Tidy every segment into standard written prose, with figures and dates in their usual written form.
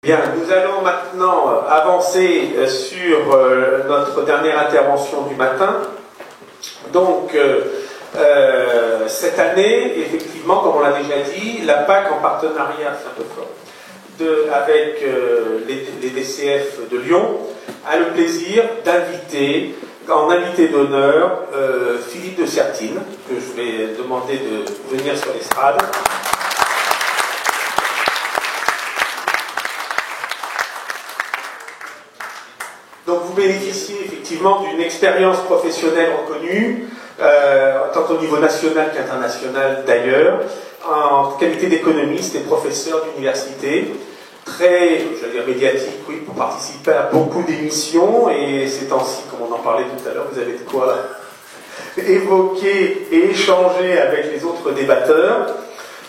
Bien, nous allons maintenant avancer sur notre dernière intervention du matin. Donc, cette année, effectivement, comme on l'a déjà dit, la PAC en partenariat, c'est un peu fort, avec les DCF de Lyon, a le plaisir d'inviter, en invité d'honneur, Philippe de Sertine, que je vais demander de venir sur l'estrade. Donc vous bénéficiez effectivement d'une expérience professionnelle reconnue, tant au niveau national qu'international d'ailleurs, en qualité d'économiste et professeur d'université, très, j'allais dire médiatique, oui, pour participer à beaucoup d'émissions, et ces temps-ci, comme on en parlait tout à l'heure, vous avez de quoi évoquer et échanger avec les autres débatteurs.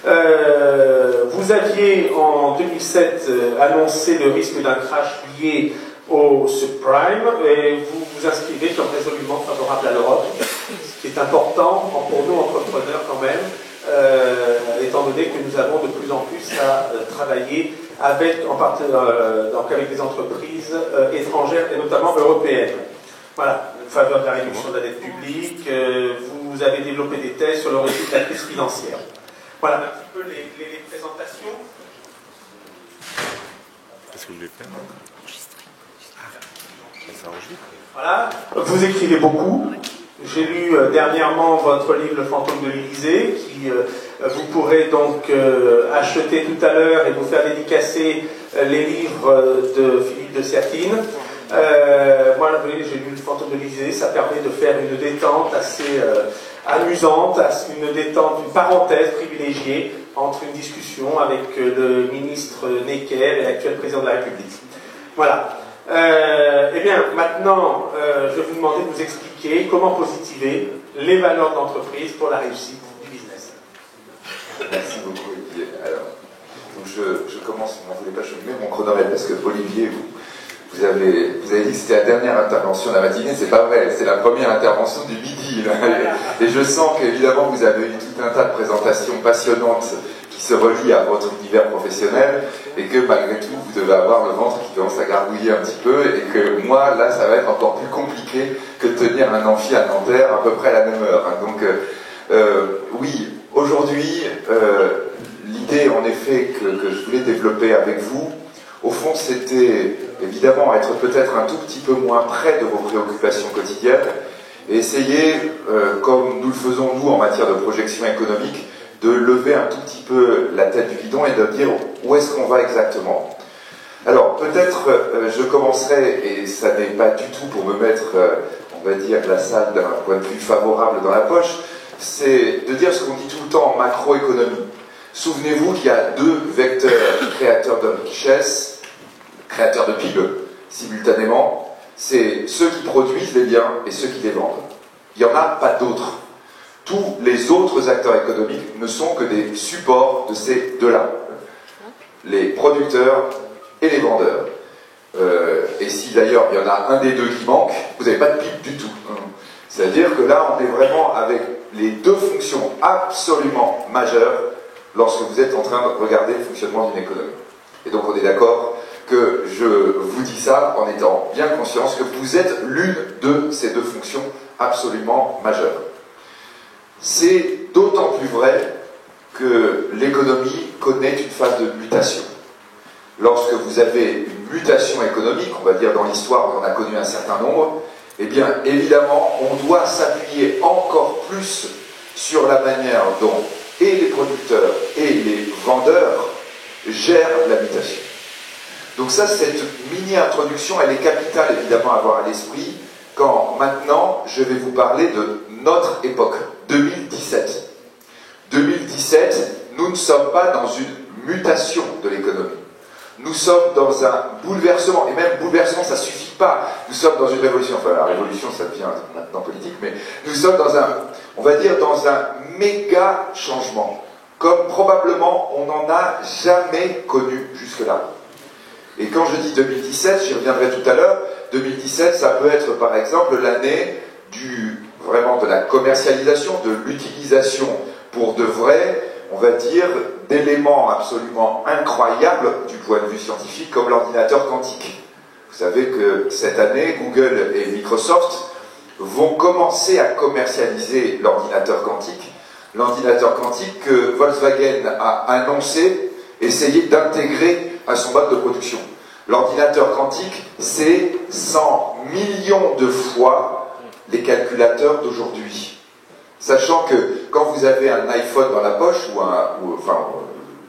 Vous aviez en 2007 annoncé le risque d'un crash lié au subprime, et vous vous inscrivez comme résolument favorable à l'Europe, ce qui est important pour nous entrepreneurs quand même, étant donné que nous avons de plus en plus à travailler avec des entreprises étrangères et notamment européennes. Voilà, en faveur de la réduction de la dette publique, vous avez développé des thèses sur l'origine de la crise financière. Voilà un petit peu les présentations. Qu'est-ce que je vais faire? Voilà, vous écrivez beaucoup. J'ai lu dernièrement votre livre Le fantôme de l'Élysée, qui vous pourrez donc acheter tout à l'heure et vous faire dédicacer les livres de Philippe de Sertine. Moi, j'ai lu Le fantôme de l'Élysée, ça permet de faire une détente assez amusante, une parenthèse privilégiée entre une discussion avec le ministre Necker et l'actuel président de la République. Voilà. Eh bien, maintenant, je vais vous demander de nous expliquer comment positiver les valeurs d'entreprise pour la réussite du business. Merci beaucoup, Olivier. Alors, donc je commence, vous ne voulez pas, je mets mon chronomètre parce que Olivier, vous avez dit que c'était la dernière intervention de la matinée, c'est pas vrai, c'est la première intervention du midi. Là. Et je sens qu'évidemment vous avez eu tout un tas de présentations passionnantes qui se relient à votre univers professionnel et que malgré tout vous devez avoir le ventre qui commence à gargouiller un petit peu et que moi là ça va être encore plus compliqué que de tenir un amphi à Nanterre à peu près à la même heure. Hein. Donc oui, aujourd'hui l'idée en effet que je voulais développer avec vous, au fond c'était évidemment être peut-être un tout petit peu moins près de vos préoccupations quotidiennes et essayer, comme nous le faisons nous en matière de projection économique, de lever un tout petit peu la tête du guidon et de dire où est-ce qu'on va exactement. Alors peut-être je commencerai, et ça n'est pas du tout pour me mettre, on va dire, la salle d'un point de vue favorable dans la poche, c'est de dire ce qu'on dit tout le temps en macroéconomie. Souvenez-vous qu'il y a deux vecteurs créateurs de richesse, créateurs de PIB, simultanément, c'est ceux qui produisent les biens et ceux qui les vendent. Il n'y en a pas d'autres. Tous les autres acteurs économiques ne sont que des supports de ces deux-là. Les producteurs et les vendeurs. Et si d'ailleurs il y en a un des deux qui manque, vous n'avez pas de PIB du tout. C'est-à-dire que là, on est vraiment avec les deux fonctions absolument majeures lorsque vous êtes en train de regarder le fonctionnement d'une économie. Et donc on est d'accord que je vous dis ça en étant bien conscient que vous êtes l'une de ces deux fonctions absolument majeures. C'est d'autant plus vrai que l'économie connaît une phase de mutation. Lorsque vous avez une mutation économique, on va dire dans l'histoire on en a connu un certain nombre, eh bien évidemment on doit s'appuyer encore plus sur la manière dont et les producteurs et les vendeurs gèrent la mutation. Donc ça, cette mini-introduction, elle est capitale évidemment à avoir à l'esprit quand maintenant je vais vous parler de notre époque, 2017. 2017, nous ne sommes pas dans une mutation de l'économie. Nous sommes dans un bouleversement, et même bouleversement, ça ne suffit pas. Nous sommes dans une révolution, enfin la révolution, ça devient maintenant politique, mais nous sommes dans un, on va dire, dans un méga changement, comme probablement on n'en a jamais connu jusque-là. Et quand je dis 2017, j'y reviendrai tout à l'heure, 2017, ça peut être par exemple l'année vraiment de la commercialisation, de l'utilisation pour de vrai on va dire, d'éléments absolument incroyables du point de vue scientifique, comme l'ordinateur quantique. Vous savez que cette année, Google et Microsoft vont commencer à commercialiser l'ordinateur quantique. L'ordinateur quantique que Volkswagen a annoncé, essayer d'intégrer à son mode de production. L'ordinateur quantique, c'est 100 millions de fois les calculateurs d'aujourd'hui. Sachant que quand vous avez un iPhone dans la poche, un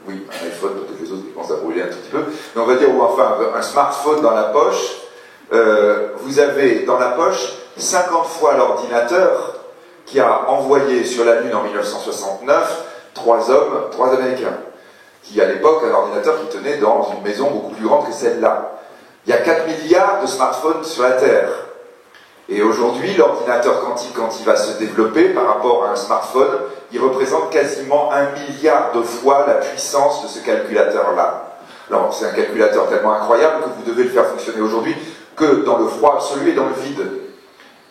iPhone, peut-être les autres commencent à brûler un tout petit peu, mais on va dire, un smartphone dans la poche, vous avez dans la poche 50 fois l'ordinateur qui a envoyé sur la Lune en 1969 trois Américains, qui à l'époque, un ordinateur qui tenait dans une maison beaucoup plus grande que celle-là. Il y a 4 milliards de smartphones sur la Terre. Et aujourd'hui, l'ordinateur quantique, quand il va se développer par rapport à un smartphone, il représente quasiment 1 milliard de fois la puissance de ce calculateur-là. Alors, c'est un calculateur tellement incroyable que vous devez le faire fonctionner aujourd'hui que dans le froid absolu et dans le vide.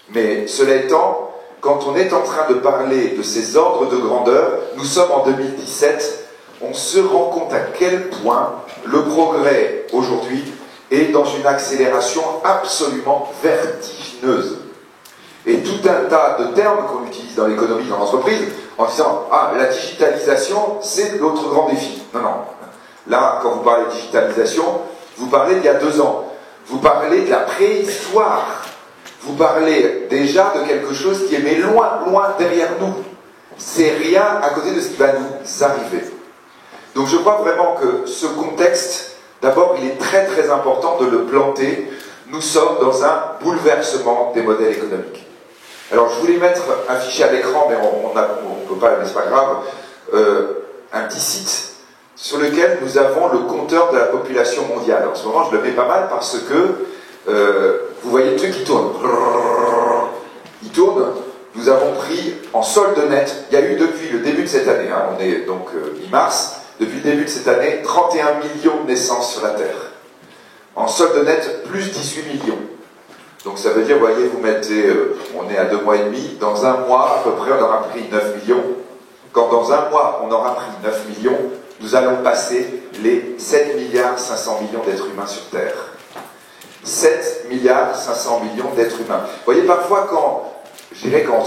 Mais cela étant, quand on est en train de parler de ces ordres de grandeur, nous sommes en 2017, on se rend compte à quel point le progrès aujourd'hui est dans une accélération absolument vertigineuse. Et tout un tas de termes qu'on utilise dans l'économie, dans l'entreprise, en disant « Ah, la digitalisation, c'est l'autre grand défi. » Non, non. Là, quand vous parlez de digitalisation, vous parlez d'il y a 2 ans. Vous parlez de la préhistoire. Vous parlez déjà de quelque chose qui est mais loin, loin derrière nous. C'est rien à côté de ce qui va nous arriver. Donc je crois vraiment que ce contexte, d'abord, il est très très important de le planter. Nous sommes dans un bouleversement des modèles économiques. Alors je voulais mettre affiché à l'écran, mais on ne peut pas, mais c'est pas grave, un petit site sur lequel nous avons le compteur de la population mondiale. En ce moment, je le mets pas mal parce que vous voyez le truc qui tourne. Il tourne. Nous avons pris en solde net, il y a eu depuis le début de cette année, hein, on est donc mi-mars, depuis le début de cette année, 31 millions de naissances sur la Terre. En solde net, plus 18 millions. Donc ça veut dire, vous voyez, vous mettez, on est à 2 mois et demi, dans un mois, à peu près, on aura pris 9 millions. Quand dans un mois, on aura pris 9 millions, nous allons passer les 7 milliards 500 millions d'êtres humains sur Terre. 7 milliards 500 millions d'êtres humains. Vous voyez, parfois, quand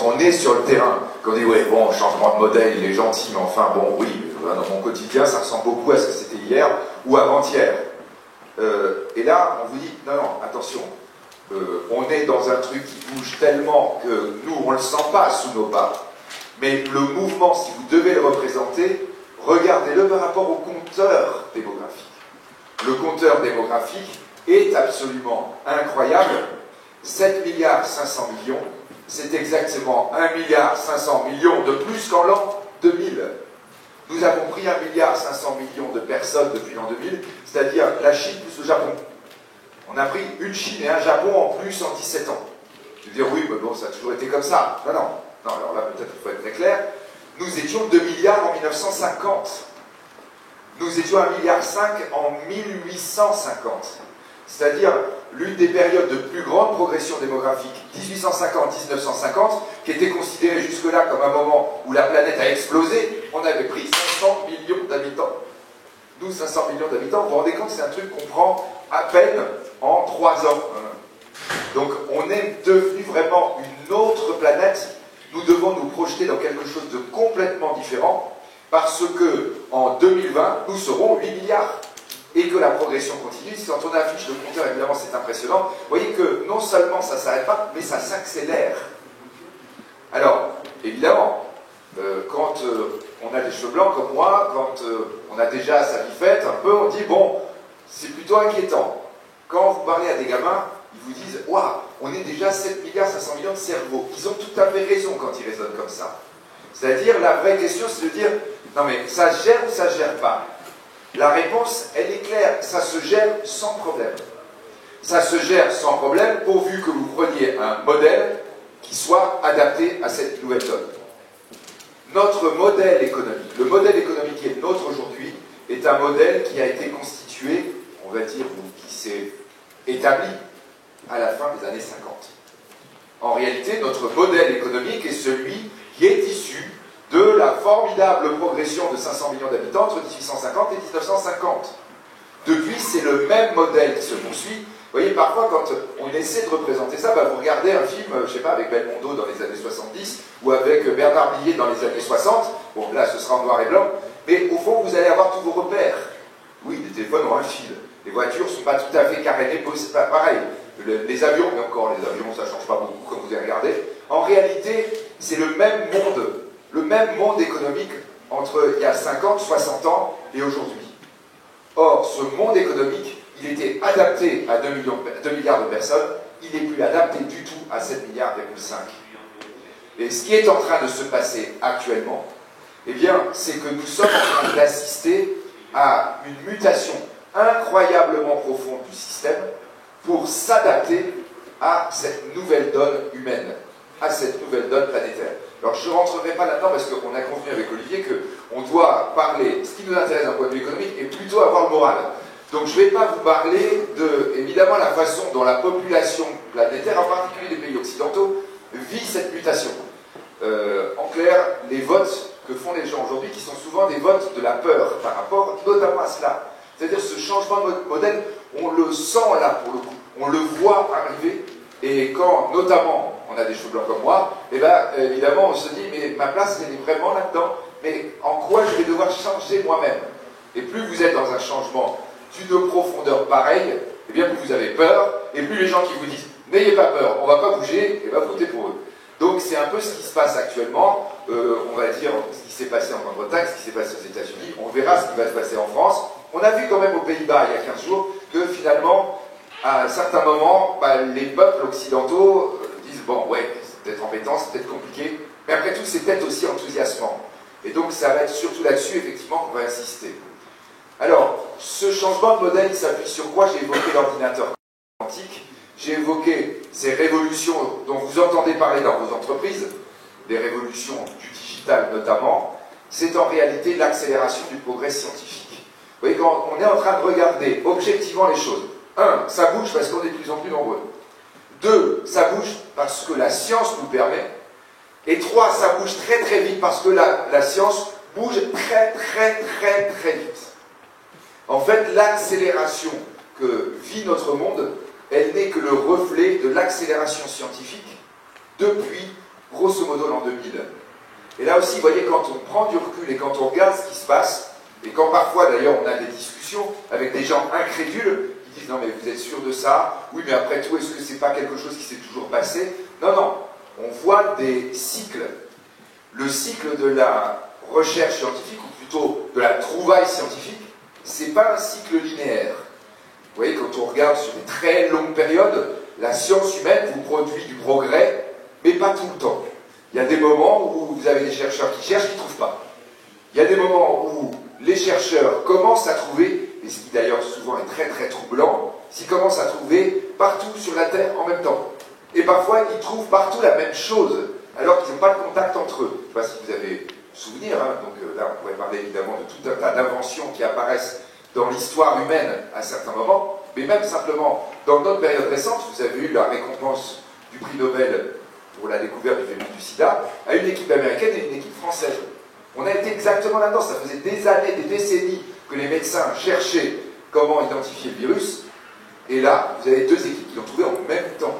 on est sur le terrain, qu'on dit, ouais, bon, changement de modèle, il est gentil, mais enfin, bon, oui, dans mon quotidien, ça ressemble beaucoup à ce que c'était hier ou avant-hier. Et là, on vous dit, non, non, attention, on est dans un truc qui bouge tellement que nous, on ne le sent pas sous nos pas. Mais le mouvement, si vous devez le représenter, regardez-le par rapport au compteur démographique. Le compteur démographique est absolument incroyable. 7 milliards 500 millions, c'est exactement 1 milliard 500 millions de plus qu'en l'an 2000. Nous avons pris 1 milliard 500 millions de personnes depuis l'an 2000, c'est-à-dire la Chine plus le Japon. On a pris une Chine et un Japon en plus en 17 ans. Je veux dire, oui, mais bon, ça a toujours été comme ça. Non, non. Non, alors là, peut-être il faut être très clair. Nous étions 2 milliards en 1950. Nous étions 1,5 milliard en 1850. C'est-à-dire l'une des périodes de plus grande progression démographique, 1850-1950, qui était considérée jusque-là comme un moment où la planète a explosé. On avait pris 500 millions d'habitants. Nous, 500 millions d'habitants, vous vous rendez compte, c'est un truc qu'on prend à peine en 3 ans. Donc on est devenu vraiment une autre planète. Nous devons nous projeter dans quelque chose de complètement différent, parce que en 2020, nous serons 8 milliards. Et que la progression continue. Quand on affiche le compteur, évidemment, c'est impressionnant. Vous voyez que non seulement ça ne s'arrête pas, mais ça s'accélère. Alors, évidemment, quand on a des cheveux blancs comme moi, quand on a déjà sa vie faite, un peu, on dit, bon, c'est plutôt inquiétant. Quand vous parlez à des gamins, ils vous disent, waouh, on est déjà 7 milliards 500 millions de cerveaux. Ils ont tout à fait raison quand ils raisonnent comme ça. C'est-à-dire, la vraie question, c'est de dire, non mais, ça se gère ou ça ne se gère pas? La réponse, elle est claire, ça se gère sans problème. Ça se gère sans problème pourvu que vous preniez un modèle qui soit adapté à cette nouvelle donne. Notre modèle économique, le modèle économique qui est le nôtre aujourd'hui, est un modèle qui a été constitué, on va dire, ou qui s'est établi à la fin des années 50. En réalité, notre modèle économique est celui qui est issu de la formidable progression de 500 millions d'habitants entre 1850 et 1950. Depuis, c'est le même modèle qui se poursuit. Vous voyez, parfois, quand on essaie de représenter ça, bah, vous regardez un film, je ne sais pas, avec Belmondo dans les années 70, ou avec Bernard Blier dans les années 60, bon, là, ce sera en noir et blanc, mais au fond, vous allez avoir tous vos repères. Oui, les téléphones ont un fil. Les voitures ne sont pas tout à fait carénées, c'est pas pareil. Les avions, mais encore, les avions, ça ne change pas beaucoup, comme vous avez regardé. En réalité, c'est le même monde économique entre il y a 50, 60 ans et aujourd'hui. Or, ce monde économique, il était adapté à 2 milliards de personnes, il n'est plus adapté du tout à 7 milliards, 5. Et ce qui est en train de se passer actuellement, eh bien, c'est que nous sommes en train d'assister à une mutation incroyablement profonde du système pour s'adapter à cette nouvelle donne humaine, à cette nouvelle donne planétaire. Alors, je ne rentrerai pas là-dedans parce qu'on a convenu avec Olivier qu'on doit parler, ce qui nous intéresse d'un point de vue économique, et plutôt avoir le moral. Donc, je ne vais pas vous parler de, évidemment, la façon dont la population planétaire, en particulier les pays occidentaux, vit cette mutation. En clair, les votes que font les gens aujourd'hui, qui sont souvent des votes de la peur par rapport notamment à cela. C'est-à-dire ce changement de modèle, on le sent là pour le coup, on le voit arriver, et quand notamment on a des cheveux blancs comme moi, et bien évidemment on se dit mais ma place elle est vraiment là-dedans, mais en quoi je vais devoir changer moi-même? Et plus vous êtes dans un changement d'une profondeur pareille, et bien plus vous avez peur, et plus les gens qui vous disent n'ayez pas peur, on ne va pas bouger, et bien votez pour eux. Donc c'est un peu ce qui se passe actuellement, on va dire ce qui s'est passé en Grande-Bretagne, ce qui s'est passé aux États-Unis, on verra ce qui va se passer en France. On a vu quand même aux Pays-Bas il y a 15 jours que finalement, à un certain moment, bah, les peuples occidentaux disent bon ouais, c'est peut-être embêtant, c'est peut-être compliqué, mais après tout c'est peut-être aussi enthousiasmant. Et donc ça va être surtout là-dessus effectivement qu'on va insister. Alors, ce changement de modèle il s'appuie sur quoi? J'ai évoqué l'ordinateur quantique. J'ai évoqué ces révolutions dont vous entendez parler dans vos entreprises, des révolutions du digital notamment, c'est en réalité l'accélération du progrès scientifique. Vous voyez, quand on est en train de regarder objectivement les choses, 1, ça bouge parce qu'on est de plus en plus nombreux. 2, ça bouge parce que la science nous permet. Et 3, ça bouge très très vite parce que la science bouge très très très très vite. En fait, l'accélération que vit notre monde, elle n'est que le reflet de l'accélération scientifique depuis, grosso modo, l'an 2000. Et là aussi, vous voyez, quand on prend du recul et quand on regarde ce qui se passe, et quand parfois, d'ailleurs, on a des discussions avec des gens incrédules, qui disent « Non, mais vous êtes sûr de ça? Oui, mais après tout, est-ce que c'est pas quelque chose qui s'est toujours passé ?» Non, non, on voit des cycles. Le cycle de la recherche scientifique, ou plutôt de la trouvaille scientifique, c'est pas un cycle linéaire. Vous voyez, quand on regarde sur des très longues périodes, la science humaine vous produit du progrès, mais pas tout le temps. Il y a des moments où vous avez des chercheurs qui cherchent, qui ne trouvent pas. Il y a des moments où les chercheurs commencent à trouver, et ce qui d'ailleurs souvent est très très troublant, s'ils commencent à trouver partout sur la Terre en même temps. Et parfois, ils trouvent partout la même chose, alors qu'ils n'ont pas de contact entre eux. Je ne sais pas si vous avez souvenir, hein, donc là on pourrait parler évidemment de tout un tas d'inventions qui apparaissent dans l'histoire humaine à certains moments, mais même simplement dans notre période récente, vous avez eu la récompense du prix Nobel pour la découverte du virus du sida à une équipe américaine et une équipe française. On a été exactement là-dedans, ça faisait des années, des décennies que les médecins cherchaient comment identifier le virus, et là, vous avez deux équipes qui l'ont trouvé en même temps.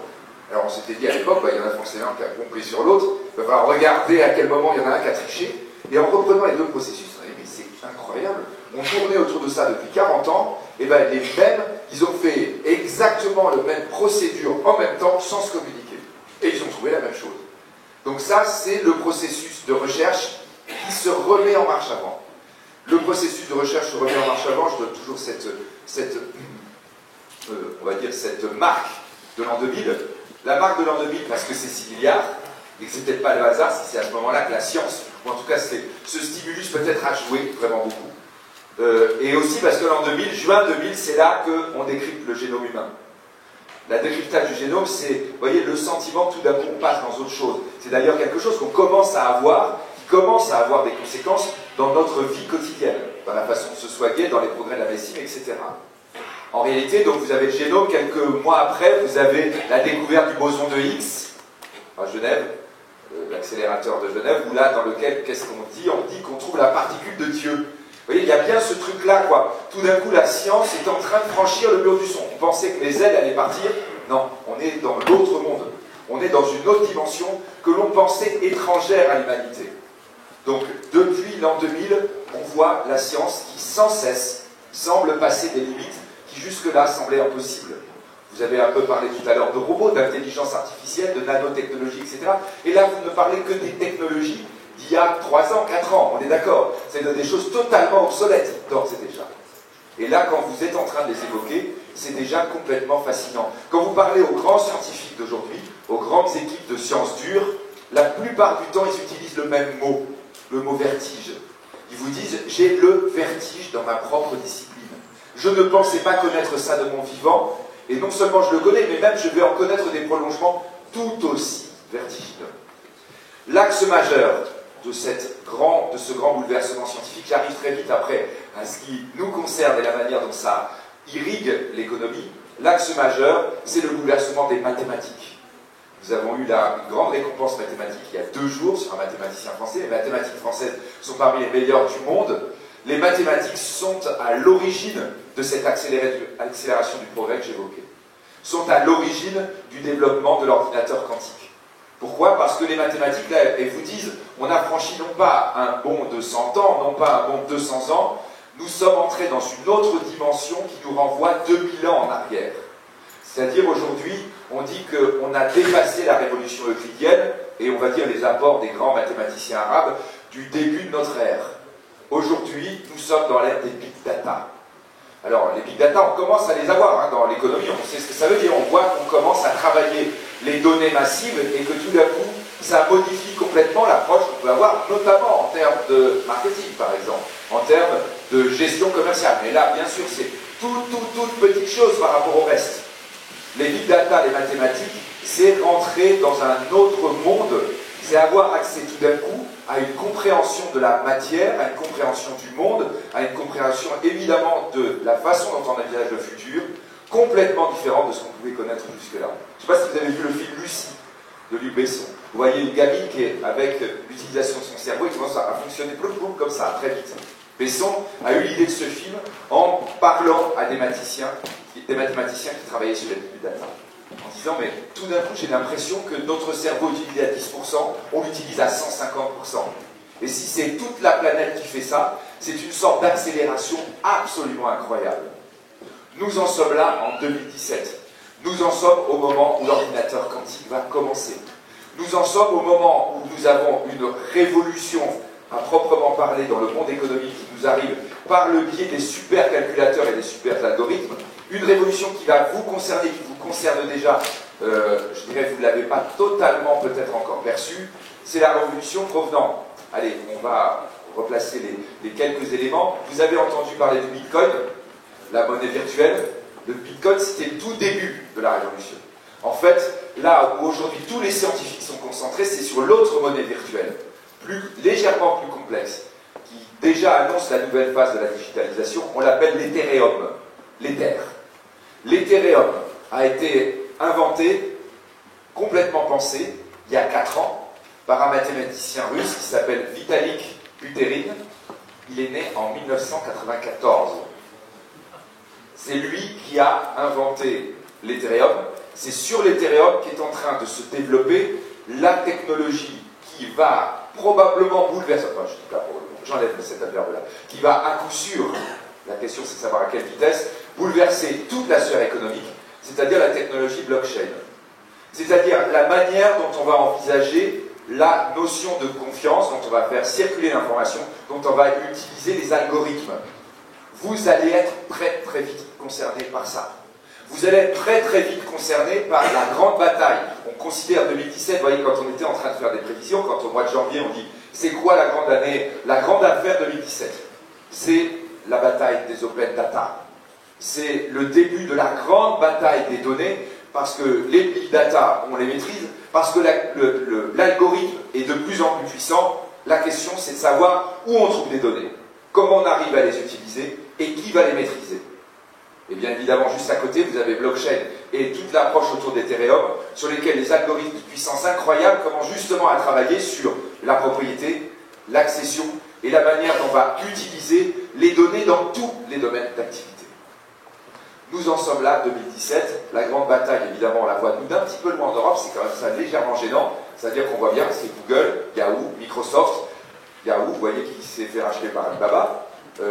Alors on s'était dit à l'époque, bah, il y en a forcément un qui a compris sur l'autre, il va falloir regarder à quel moment il y en a un qui a triché, et en reprenant les deux processus, on a dit mais c'est incroyable, on tournait autour de ça depuis 40 ans, et bien les mêmes, ils ont fait exactement la même procédure en même temps sans se communiquer. Et ils ont trouvé la même chose. Donc ça, c'est le processus de recherche qui se remet en marche avant. Le processus de recherche se remet en marche avant, je donne toujours on va dire cette marque de l'an 2000. La marque de l'an 2000 parce que c'est 6 milliards, et que c'est peut-être pas le hasard si c'est à ce moment-là que la science, ou en tout cas ce stimulus peut-être a joué vraiment beaucoup. Et aussi parce que l'an 2000, juin 2000, c'est là qu'on décrypte le génome humain. La décryptage du génome, c'est, vous voyez, le sentiment tout d'un coup on passe dans autre chose. C'est d'ailleurs quelque chose qu'on commence à avoir, qui commence à avoir des conséquences dans notre vie quotidienne, dans la façon de se soigner, dans les progrès de la médecine, etc. En réalité, donc vous avez le génome, quelques mois après, vous avez la découverte du boson de Higgs, à Genève, l'accélérateur de Genève, où là, dans lequel, qu'est-ce qu'on dit? On dit qu'on trouve la particule de Dieu. Vous voyez, il y a bien ce truc-là, quoi. Tout d'un coup, la science est en train de franchir le mur du son. On pensait que les ailes allaient partir. Non, on est dans l'autre monde. On est dans une autre dimension que l'on pensait étrangère à l'humanité. Donc, depuis l'an 2000, on voit la science qui, sans cesse, semble passer des limites qui, jusque-là, semblaient impossibles. Vous avez un peu parlé tout à l'heure de robots, d'intelligence artificielle, de nanotechnologie, etc. Et là, vous ne parlez que des technologies d'il y a 3 ans, 4 ans, on est d'accord. C'est des choses totalement obsolètes, d'ores et déjà. Et là, quand vous êtes en train de les évoquer, c'est déjà complètement fascinant. Quand vous parlez aux grands scientifiques d'aujourd'hui, aux grandes équipes de sciences dures, la plupart du temps, ils utilisent le même mot, le mot vertige. Ils vous disent « j'ai le vertige dans ma propre discipline. Je ne pensais pas connaître ça de mon vivant, et non seulement je le connais, mais même je vais en connaître des prolongements tout aussi vertigineux. » L'axe majeur de ce grand bouleversement scientifique, j'arrive très vite après à ce qui nous concerne et la manière dont ça irrigue l'économie. L'axe majeur, c'est le bouleversement des mathématiques. Nous avons eu là une grande récompense mathématique il y a 2 jours sur un mathématicien français. Les mathématiques françaises sont parmi les meilleures du monde. Les mathématiques sont à l'origine de cette accélération du progrès que j'évoquais. Sont à l'origine du développement de l'ordinateur quantique. Pourquoi? Parce que les mathématiques, là, elles vous disent, on a franchi non pas un bond de 100 ans, non pas un bond de 200 ans, nous sommes entrés dans une autre dimension qui nous renvoie 2000 ans en arrière. C'est-à-dire aujourd'hui, on dit qu'on a dépassé la révolution euclidienne, et on va dire les apports des grands mathématiciens arabes, du début de notre ère. Aujourd'hui, nous sommes dans l'ère des big data. Alors, les big data, on commence à les avoir dans l'économie, on sait ce que ça veut dire, on voit qu'on commence à travailler les données massives et que tout d'un coup, ça modifie complètement l'approche qu'on peut avoir, notamment en termes de marketing, par exemple, en termes de gestion commerciale. Mais là, bien sûr, c'est toute petite chose par rapport au reste. Les big data, les mathématiques, c'est rentrer dans un autre monde, c'est avoir accès tout d'un coup à une compréhension de la matière, à une compréhension du monde, à une compréhension évidemment de la façon dont on envisage le futur, complètement différente de ce qu'on pouvait connaître jusque-là. Je ne sais pas si vous avez vu le film Lucie de Luc Besson. Vous voyez une gamine qui est avec l'utilisation de son cerveau et qui commence à fonctionner comme ça, très vite. Besson a eu l'idée de ce film en parlant à des mathématiciens qui travaillaient sur les big data. En disant, mais tout d'un coup, j'ai l'impression que notre cerveau utilisé à 10%, on l'utilise à 150%. Et si c'est toute la planète qui fait ça, c'est une sorte d'accélération absolument incroyable. Nous en sommes là en 2017. Nous en sommes au moment où l'ordinateur quantique va commencer. Nous en sommes au moment où nous avons une révolution à proprement parler dans le monde économique qui nous arrive par le biais des supercalculateurs et des super algorithmes. Une révolution qui va vous concerner, qui vous concerne déjà, je dirais vous ne l'avez pas totalement peut-être encore perçue, c'est la révolution provenant. Allez, on va replacer les quelques éléments. Vous avez entendu parler du Bitcoin, la monnaie virtuelle. Le Bitcoin, c'était le tout début de la révolution. En fait, là où aujourd'hui tous les scientifiques sont concentrés, c'est sur l'autre monnaie virtuelle, légèrement plus complexe, qui déjà annonce la nouvelle phase de la digitalisation. On l'appelle l'Ethereum, l'Ether. L'Ethereum a été inventé, complètement pensé, il y a 4 ans, par un mathématicien russe qui s'appelle Vitalik Buterin. Il est né en 1994. C'est lui qui a inventé l'Ethereum. C'est sur l'Ethereum qu'est en train de se développer la technologie qui va probablement bouleverser, enfin je dis pas probablement, j'enlève cet adverbe-là, qui va à coup sûr, la question c'est de savoir à quelle vitesse, bouleverser toute la sphère économique, c'est-à-dire la technologie blockchain. C'est-à-dire la manière dont on va envisager la notion de confiance, dont on va faire circuler l'information, dont on va utiliser les algorithmes. Vous allez être très vite concerné par ça. Vous allez être très vite concerné par la grande bataille. On considère 2017, vous voyez, quand on était en train de faire des prévisions, quand au mois de janvier on dit c'est quoi la grande année, la grande affaire 2017? C'est la bataille des open data. C'est le début de la grande bataille des données, parce que les big data, on les maîtrise, parce que l'algorithme est de plus en plus puissant. La question, c'est de savoir où on trouve des données, comment on arrive à les utiliser et qui va les maîtriser. Et bien évidemment, juste à côté, vous avez blockchain et toute l'approche autour d'Ethereum, sur lesquels les algorithmes de puissance incroyable commencent justement à travailler sur la propriété, l'accession et la manière dont on va utiliser les données dans tous les domaines d'activité. Nous en sommes là, 2017. La grande bataille, évidemment, on la voit nous d'un petit peu loin en Europe, c'est quand même ça légèrement gênant. C'est-à-dire qu'on voit bien, c'est Google, Yahoo, Microsoft. Yahoo, vous voyez qui s'est fait racheter par Alibaba,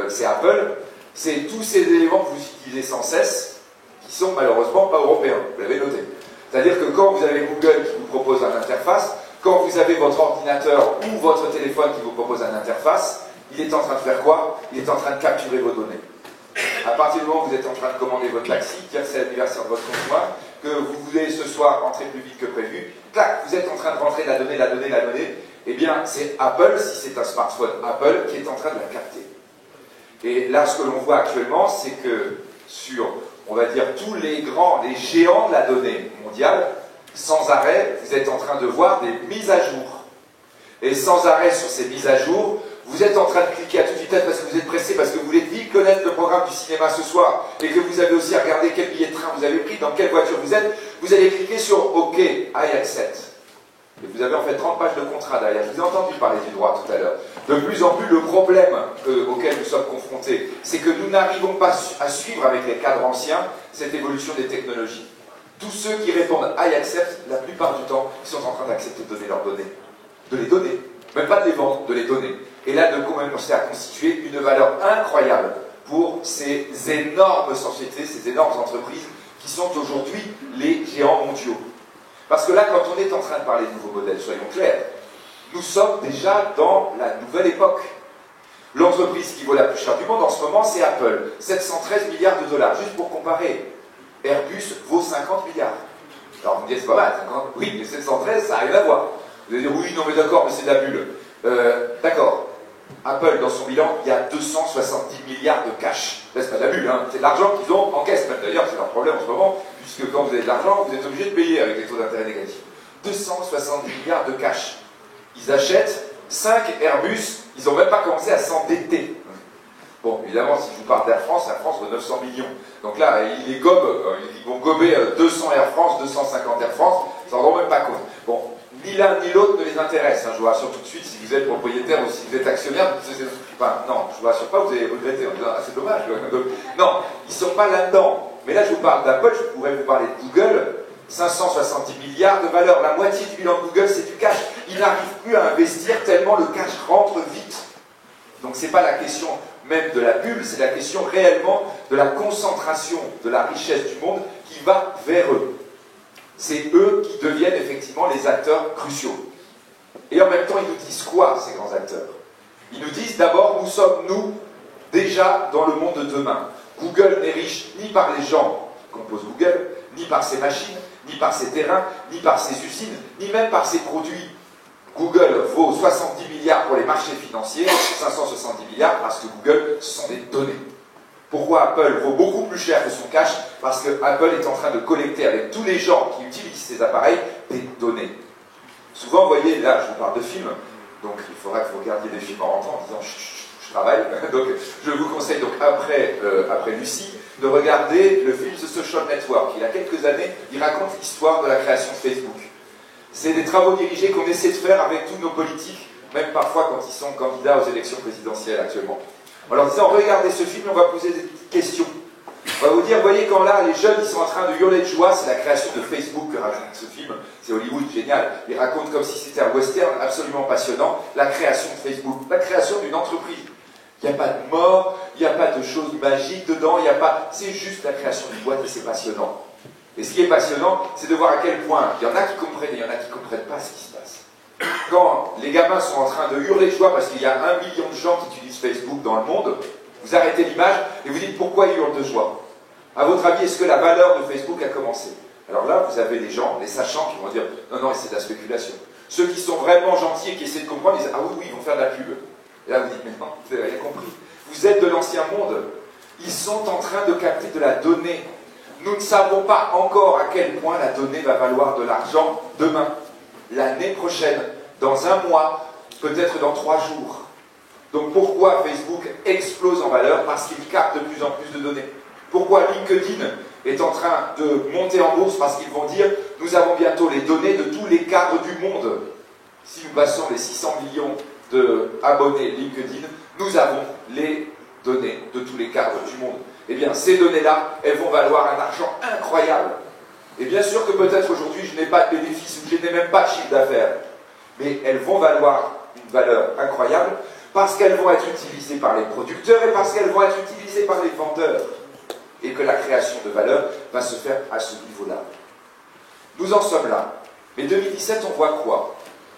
c'est Apple. C'est tous ces éléments que vous utilisez sans cesse, qui sont malheureusement pas européens, vous l'avez noté. C'est-à-dire que quand vous avez Google qui vous propose une interface, quand vous avez votre ordinateur ou votre téléphone qui vous propose une interface, il est en train de faire quoi? Il est en train de capturer vos données. À partir du moment où vous êtes en train de commander votre taxi, dire c'est l'anniversaire de votre conjoint, que vous voulez ce soir rentrer plus vite que prévu, clac, vous êtes en train de rentrer la donnée, eh bien c'est Apple, si c'est un smartphone Apple, qui est en train de la capter. Et là, ce que l'on voit actuellement, c'est que sur, on va dire, tous les géants de la donnée mondiale, sans arrêt, vous êtes en train de voir des mises à jour. Et sans arrêt sur ces mises à jour, vous êtes en train de cliquer à toute vitesse parce que vous êtes pressé, parce que vous voulez vite connaître le programme du cinéma ce soir, et que vous avez aussi regardé quel billet de train vous avez pris, dans quelle voiture vous êtes, vous allez cliquer sur OK, I accept. Et vous avez en fait 30 pages de contrat derrière. Je vous ai entendu parler du droit tout à l'heure. De plus en plus, le problème auquel nous sommes confrontés, c'est que nous n'arrivons pas à suivre avec les cadres anciens cette évolution des technologies. Tous ceux qui répondent I accept, la plupart du temps, ils sont en train d'accepter de donner leurs données. De les donner. Même pas de les vendre, de les donner. Et là, de commencer à constituer une valeur incroyable pour ces énormes sociétés, ces énormes entreprises qui sont aujourd'hui les géants mondiaux. Parce que là, quand on est en train de parler de nouveaux modèles, soyons clairs, nous sommes déjà dans la nouvelle époque. L'entreprise qui vaut la plus chère du monde en ce moment, c'est Apple. 713 milliards de dollars, juste pour comparer. Airbus vaut 50 milliards. Alors vous me dites, c'est pas mal, 50. Oui, mais 713, ça n'a rien à voir. Vous allez dire, oui, non mais d'accord, mais c'est de la bulle. D'accord. Apple, dans son bilan, il y a 270 milliards de cash. Là, c'est pas de la bulle, hein. C'est de l'argent qu'ils ont en caisse. Même d'ailleurs, c'est leur problème en ce moment, puisque quand vous avez de l'argent, vous êtes obligé de payer avec les taux d'intérêt négatifs. 270 milliards de cash. Ils achètent 5 Airbus, ils n'ont même pas commencé à s'endetter. Bon, évidemment, si je vous parle d'Air France vaut 900 millions. Donc là, ils vont gober 200 Air France, 250 Air France, ils s'en rendront même pas compte. Bon, ni l'un ni l'autre ne les intéresse, hein, je vous rassure tout de suite, si vous êtes propriétaire ou si vous êtes actionnaire, non, je vous rassure pas, vous allez regretter en disant, ah, c'est dommage. Donc, non, ils ne sont pas là-dedans. Mais là, je vous parle d'Apple, je pourrais vous parler de Google, 570 milliards de valeur, la moitié du bilan de Google, c'est du cash. Ils n'arrivent plus à investir tellement le cash rentre vite. Donc c'est pas la question même de la bulle, c'est la question réellement de la concentration de la richesse du monde qui va vers eux. C'est eux qui deviennent effectivement les acteurs cruciaux. Et en même temps, ils nous disent quoi, ces grands acteurs? Ils nous disent d'abord, nous sommes, nous, déjà dans le monde de demain. Google n'est riche ni par les gens qui composent Google, ni par ses machines, ni par ses terrains, ni par ses usines, ni même par ses produits. Google vaut 70 milliards pour les marchés financiers, 570 milliards parce que Google, ce sont des données. Pourquoi Apple vaut beaucoup plus cher que son cash? Parce que Apple est en train de collecter avec tous les gens qui utilisent ces appareils des données. Souvent, vous voyez, là, je vous parle de films, donc il faudra que vous regardiez des films en rentrant en disant chut, chut, je travaille. Donc, je vous conseille donc après Lucie de regarder le film The Social Network. Il y a quelques années, il raconte l'histoire de la création de Facebook. C'est des travaux dirigés qu'on essaie de faire avec tous nos politiques, même parfois quand ils sont candidats aux élections présidentielles actuellement. En leur disant, regardez ce film, on va poser des petites questions. On va vous dire, voyez, quand là, les jeunes, ils sont en train de hurler de joie, c'est la création de Facebook que raconte ce film. C'est Hollywood, génial. Il raconte comme si c'était un western absolument passionnant, la création de Facebook, la création d'une entreprise. Il n'y a pas de mort, il n'y a pas de choses magiques dedans, il n'y a pas... C'est juste la création d'une boîte et c'est passionnant. Et ce qui est passionnant, c'est de voir à quel point il y en a qui comprennent et il y en a qui ne comprennent pas ce qui se passe. Quand les gamins sont en train de hurler de joie parce qu'il y a 1 million de gens qui utilisent Facebook dans le monde, vous arrêtez l'image et vous dites pourquoi ils hurlent de joie. À votre avis, est-ce que la valeur de Facebook a commencé? Alors là, vous avez les gens, les sachants, qui vont dire non, non, c'est de la spéculation. Ceux qui sont vraiment gentils et qui essaient de comprendre, ils disent ah oui, oui, ils vont faire de la pub. Et là, vous dites mais non, vous n'avez rien compris. Vous êtes de l'ancien monde. Ils sont en train de capter de la donnée. Nous ne savons pas encore à quel point la donnée va valoir de l'argent demain, l'année prochaine, dans 1 mois, peut-être dans 3 jours. Donc pourquoi Facebook explose en valeur? Parce qu'il capte de plus en plus de données. Pourquoi LinkedIn est en train de monter en bourse? Parce qu'ils vont dire, nous avons bientôt les données de tous les cadres du monde. Si nous passons les 600 millions d'abonnés LinkedIn, nous avons les données de tous les cadres du monde. Eh bien, ces données-là, elles vont valoir un argent incroyable. Et bien sûr que peut-être aujourd'hui, je n'ai pas de bénéfice ou je n'ai même pas de chiffre d'affaires. Mais elles vont valoir une valeur incroyable parce qu'elles vont être utilisées par les producteurs et parce qu'elles vont être utilisées par les vendeurs. Et que la création de valeur va se faire à ce niveau-là. Nous en sommes là. Mais 2017, on voit quoi?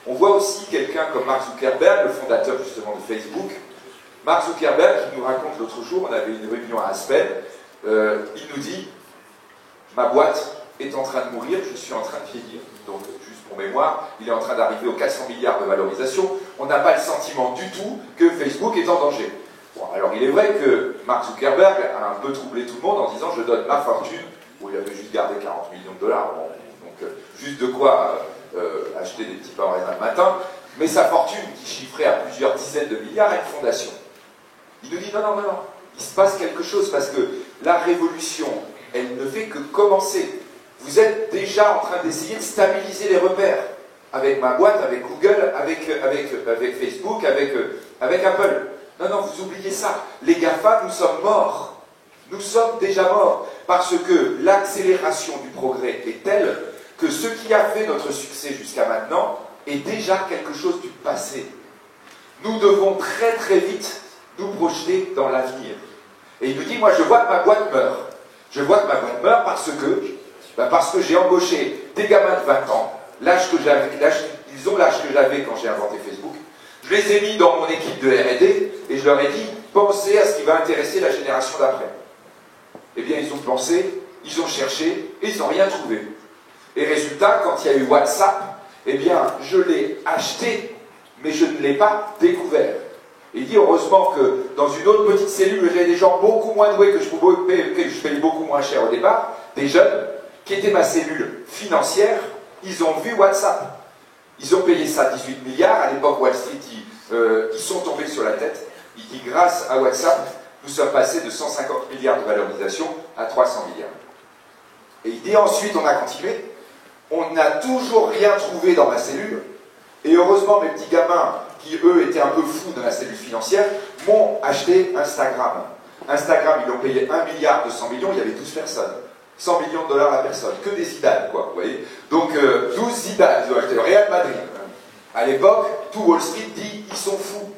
On voit aussi quelqu'un comme Mark Zuckerberg, le fondateur justement de Facebook. Mark Zuckerberg qui nous raconte l'autre jour, on avait une réunion à Aspen, il nous dit « Ma boîte est en train de mourir, je suis en train de vieillir. » Donc, juste pour mémoire, il est en train d'arriver aux 400 milliards de valorisation. On n'a pas le sentiment du tout que Facebook est en danger. Bon, alors il est vrai que Mark Zuckerberg a un peu troublé tout le monde en disant « Je donne ma fortune », où il avait juste gardé 40 millions de dollars. Bon, donc, juste de quoi acheter des petits pains en raisin le matin, mais sa fortune, qui chiffrait à plusieurs dizaines de milliards, a une fondation. Il nous dit non, non, non, non, il se passe quelque chose parce que la révolution, elle ne fait que commencer. Vous êtes déjà en train d'essayer de stabiliser les repères avec ma boîte, avec Google, avec Facebook, avec Apple. Non, non, vous oubliez ça. Les GAFA, nous sommes morts. Nous sommes déjà morts parce que l'accélération du progrès est telle que ce qui a fait notre succès jusqu'à maintenant est déjà quelque chose du passé. Nous devons très très vite nous projeter dans l'avenir. Et il nous dit, moi je vois que ma boîte meurt. Je vois que ma boîte meurt parce que j'ai embauché des gamins de 20 ans, ils ont l'âge que j'avais quand j'ai inventé Facebook. Je les ai mis dans mon équipe de R&D et je leur ai dit, pensez à ce qui va intéresser la génération d'après. Eh bien ils ont pensé, ils ont cherché et ils n'ont rien trouvé. Et résultat, quand il y a eu WhatsApp, eh bien, je l'ai acheté, mais je ne l'ai pas découvert. Et il dit, heureusement que dans une autre petite cellule, j'avais des gens beaucoup moins doués que je payais beaucoup moins cher au départ, des jeunes, qui étaient ma cellule financière, ils ont vu WhatsApp. Ils ont payé ça 18 milliards, à l'époque Wall Street, ils sont tombés sur la tête. Il dit, grâce à WhatsApp, nous sommes passés de 150 milliards de valorisation à 300 milliards. Et il dit, ensuite, on a continué. On n'a toujours rien trouvé dans ma cellule, et heureusement mes petits gamins, qui eux étaient un peu fous de la cellule financière, m'ont acheté Instagram. Instagram, ils l'ont payé 1 milliard 200 millions, il y avait 12 personnes. 100 millions de dollars à personne, que des Zidane, quoi, vous voyez. Donc 12 Zidane, ils ont acheté le Real Madrid. À l'époque, tout Wall Street dit, ils sont fous.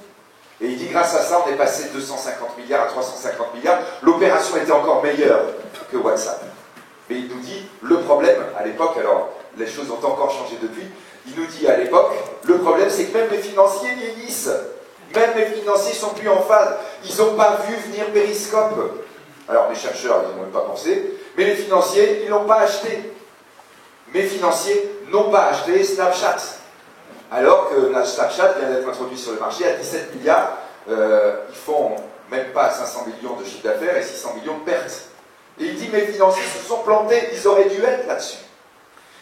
Et il dit, grâce à ça, on est passé de 250 milliards à 350 milliards. L'opération était encore meilleure que WhatsApp. Mais il nous dit, le problème, à l'époque, alors les choses ont encore changé depuis, il nous dit à l'époque, le problème c'est que même les financiers vieillissent. Même les financiers sont plus en phase. Ils n'ont pas vu venir Periscope. Alors les chercheurs, ils n'ont même pas pensé, mais les financiers, ils n'ont pas acheté. Mes financiers n'ont pas acheté Snapchat. Alors que Snapchat vient d'être introduit sur le marché à 17 milliards, ils font même pas 500 millions de chiffre d'affaires et 600 millions de pertes. Et il dit, mes financiers se sont plantés, ils auraient dû être là-dessus.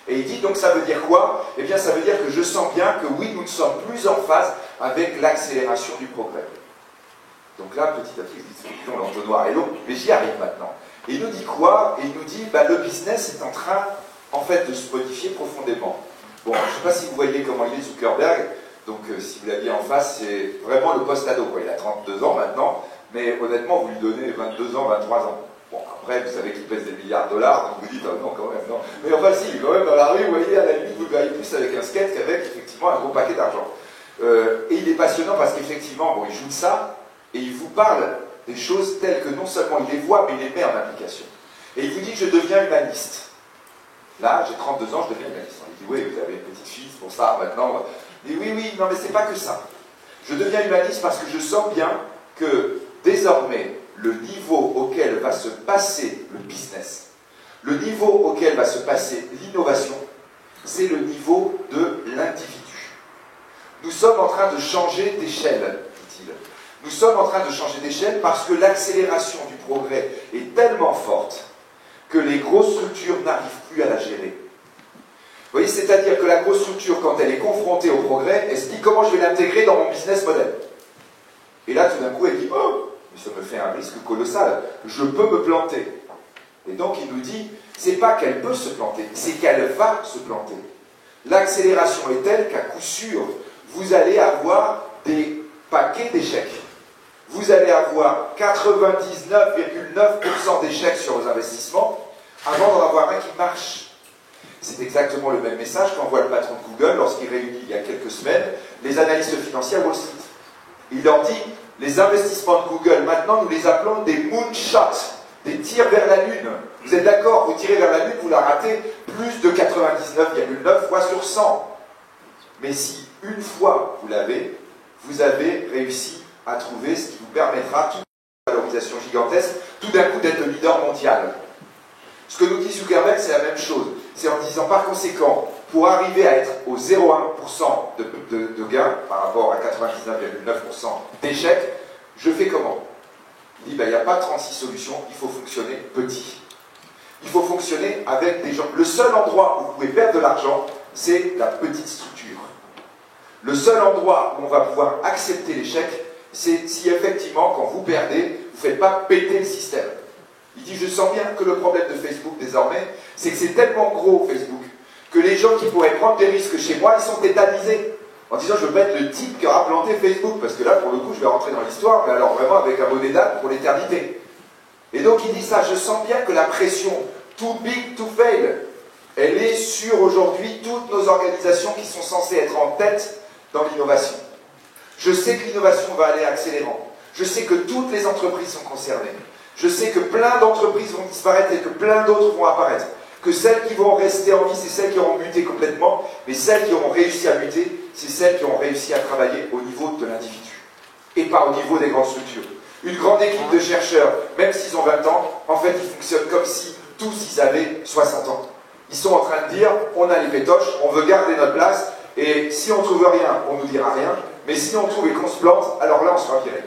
Et il dit, donc ça veut dire quoi? Eh bien ça veut dire que je sens bien que oui, nous ne sommes plus en phase avec l'accélération du progrès. Donc là, petit à petit, l'entonnoir est long, mais j'y arrive maintenant. Et il nous dit quoi? Et il nous dit, bah, le business est en train, en fait, de se modifier profondément. Bon, je ne sais pas si vous voyez comment il est Zuckerberg, donc si vous l'aviez en face, c'est vraiment le post-ado, quoi. Il a 32 ans maintenant, mais honnêtement, vous lui donnez 22 ans, 23 ans. Bon, après, vous savez qu'il pèse des milliards de dollars, donc vous dites, oh non, quand même, non. Mais enfin, si, quand même, dans la rue, vous voyez, à la limite, vous le verrez plus avec un skate qu'avec, effectivement, un gros paquet d'argent. Et il est passionnant parce qu'effectivement, bon, il joue de ça, et il vous parle des choses telles que non seulement il les voit, mais il les met en application. Et il vous dit, je deviens humaniste. Là, j'ai 32 ans, je deviens humaniste. Il dit, oui, vous avez une petite fille, c'est pour ça, maintenant. Il dit, oui, oui, non, mais c'est pas que ça. Je deviens humaniste parce que je sens bien que, désormais, le niveau auquel va se passer le business, le niveau auquel va se passer l'innovation, c'est le niveau de l'individu. Nous sommes en train de changer d'échelle, dit-il. Nous sommes en train de changer d'échelle parce que l'accélération du progrès est tellement forte que les grosses structures n'arrivent plus à la gérer. Vous voyez, c'est-à-dire que la grosse structure, quand elle est confrontée au progrès, elle se dit comment je vais l'intégrer dans mon business model. Et là, tout d'un coup, elle dit, oh, mais ça me fait un risque colossal, je peux me planter. Et donc il nous dit, c'est pas qu'elle peut se planter, c'est qu'elle va se planter. L'accélération est telle qu'à coup sûr, vous allez avoir des paquets d'échecs. Vous allez avoir 99,9% d'échecs sur vos investissements avant d'en avoir un qui marche. C'est exactement le même message qu'envoie le patron de Google lorsqu'il réunit il y a quelques semaines les analystes financiers à Wall Street. Il leur dit, les investissements de Google, maintenant nous les appelons des moonshots, des tirs vers la Lune. Vous êtes d'accord, vous tirez vers la Lune, vous la ratez plus de 99,9 fois sur 100. Mais si une fois vous l'avez, vous avez réussi à trouver ce qui vous permettra, toute une valorisation gigantesque, tout d'un coup d'être le leader mondial. Ce que nous dit Zuckerberg, c'est la même chose. C'est en disant, par conséquent, pour arriver à être au 0,1% de gain par rapport à 99,9% d'échecs, je fais comment? Il dit, il n'y a pas 36 solutions, il faut fonctionner petit. Il faut fonctionner avec des gens. Le seul endroit où vous pouvez perdre de l'argent, c'est la petite structure. Le seul endroit où on va pouvoir accepter l'échec, c'est si effectivement, quand vous perdez, vous ne faites pas péter le système. Il dit, je sens bien que le problème de Facebook désormais, c'est que c'est tellement gros Facebook, que les gens qui pourraient prendre des risques chez moi, ils sont tétanisés. En disant, je veux pas être le type qui aura planté Facebook, parce que là, pour le coup, je vais rentrer dans l'histoire, mais alors vraiment avec un bonnet d'âne pour l'éternité. Et donc, il dit ça, je sens bien que la pression too big to fail, elle est sur aujourd'hui toutes nos organisations qui sont censées être en tête dans l'innovation. Je sais que l'innovation va aller accélérant. Je sais que toutes les entreprises sont concernées. Je sais que plein d'entreprises vont disparaître et que plein d'autres vont apparaître. Que celles qui vont rester en vie, c'est celles qui auront muté complètement, mais celles qui auront réussi à muter, c'est celles qui auront réussi à travailler au niveau de l'individu, et pas au niveau des grandes structures. Une grande équipe de chercheurs, même s'ils ont 20 ans, en fait, ils fonctionnent comme si tous ils avaient 60 ans. Ils sont en train de dire, on a les pétoches, on veut garder notre place, et si on ne trouve rien, on ne nous dira rien, mais si on trouve et qu'on se plante, alors là, on sera viré.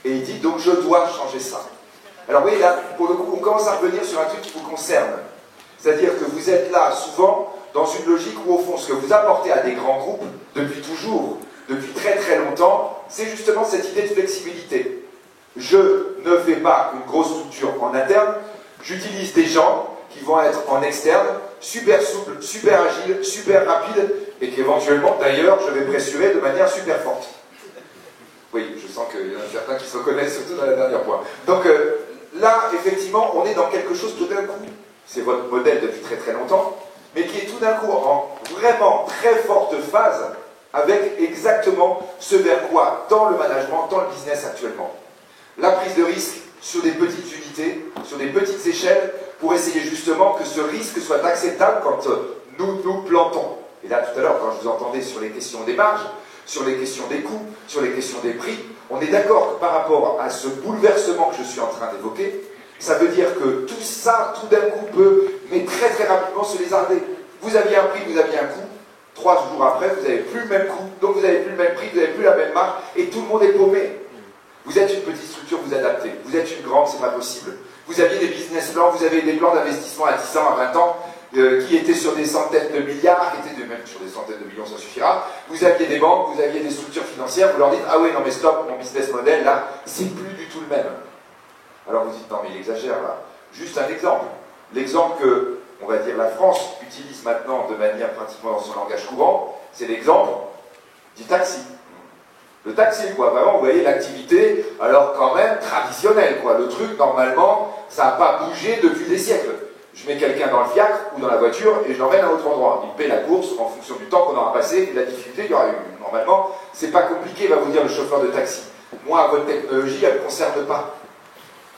Et il dit, donc je dois changer ça. Alors oui, là, pour le coup, on commence à revenir sur un truc qui vous concerne. C'est-à-dire que vous êtes là, souvent, dans une logique où, au fond, ce que vous apportez à des grands groupes, depuis toujours, depuis très très longtemps, c'est justement cette idée de flexibilité. Je ne fais pas une grosse structure en interne, j'utilise des gens qui vont être en externe, super souples, super agiles, super rapides, et qu'éventuellement, d'ailleurs, je vais pressurer de manière super forte. Oui, je sens qu'il y en a certains qui se reconnaissent, surtout dans la dernière point. Donc là, effectivement, on est dans quelque chose tout d'un coup. C'est votre modèle depuis très très longtemps, mais qui est tout d'un coup en vraiment très forte phase avec exactement ce vers quoi tend le management, tend le business actuellement. La prise de risque sur des petites unités, sur des petites échelles, pour essayer justement que ce risque soit acceptable quand nous nous plantons. Et là, tout à l'heure, quand je vous entendais sur les questions des marges, sur les questions des coûts, sur les questions des prix, on est d'accord que par rapport à ce bouleversement que je suis en train d'évoquer, ça veut dire que tout ça, tout d'un coup, peut, mais très très rapidement, se lézarder. Vous aviez un prix, vous aviez un coût, 3 jours après, vous n'avez plus le même coût, donc vous n'avez plus le même prix, vous n'avez plus la même marge, et tout le monde est paumé. Vous êtes une petite structure, vous adaptez. Vous êtes une grande, c'est pas possible. Vous aviez des business plans, vous avez des plans d'investissement à 10 ans, à 20 ans, qui étaient sur des centaines de milliards, qui étaient même sur des centaines de millions, ça suffira. Vous aviez des banques, vous aviez des structures financières, vous leur dites, ah oui, non mais stop, mon business model, là, c'est plus du tout le même. Alors vous dites, non mais il exagère là. Juste un exemple. L'exemple que, on va dire, la France utilise maintenant de manière pratiquement dans son langage courant, c'est l'exemple du taxi. Le taxi, quoi, vraiment, vous voyez l'activité, alors quand même traditionnelle, quoi. Le truc, normalement, ça n'a pas bougé depuis des siècles. Je mets quelqu'un dans le fiacre ou dans la voiture et je l'emmène à un autre endroit. Il paie la course en fonction du temps qu'on aura passé et de la difficulté qu'il y aura eu. Normalement, c'est pas compliqué, va vous dire le chauffeur de taxi. Moi, votre technologie, elle ne me concerne pas.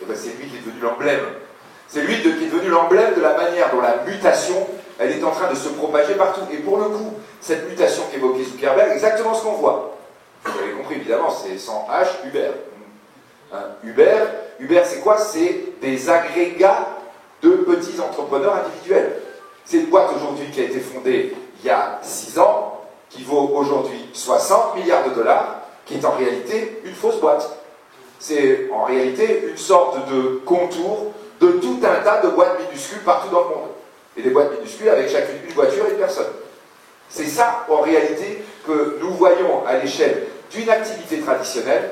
Et ben, c'est lui qui est devenu l'emblème. C'est lui qui est devenu l'emblème de la manière dont la mutation, elle est en train de se propager partout. Et pour le coup, cette mutation qu'évoquait Zuckerberg, exactement ce qu'on voit. Vous avez compris, évidemment, c'est sans H, Uber. Hein, Uber, c'est quoi? C'est des agrégats de petits entrepreneurs individuels. C'est une boîte aujourd'hui qui a été fondée il y a 6 ans, qui vaut aujourd'hui 60 milliards de dollars, qui est en réalité une fausse boîte. C'est en réalité une sorte de contour de tout un tas de boîtes minuscules partout dans le monde. Et des boîtes minuscules avec chacune une voiture et une personne. C'est ça, en réalité, que nous voyons à l'échelle d'une activité traditionnelle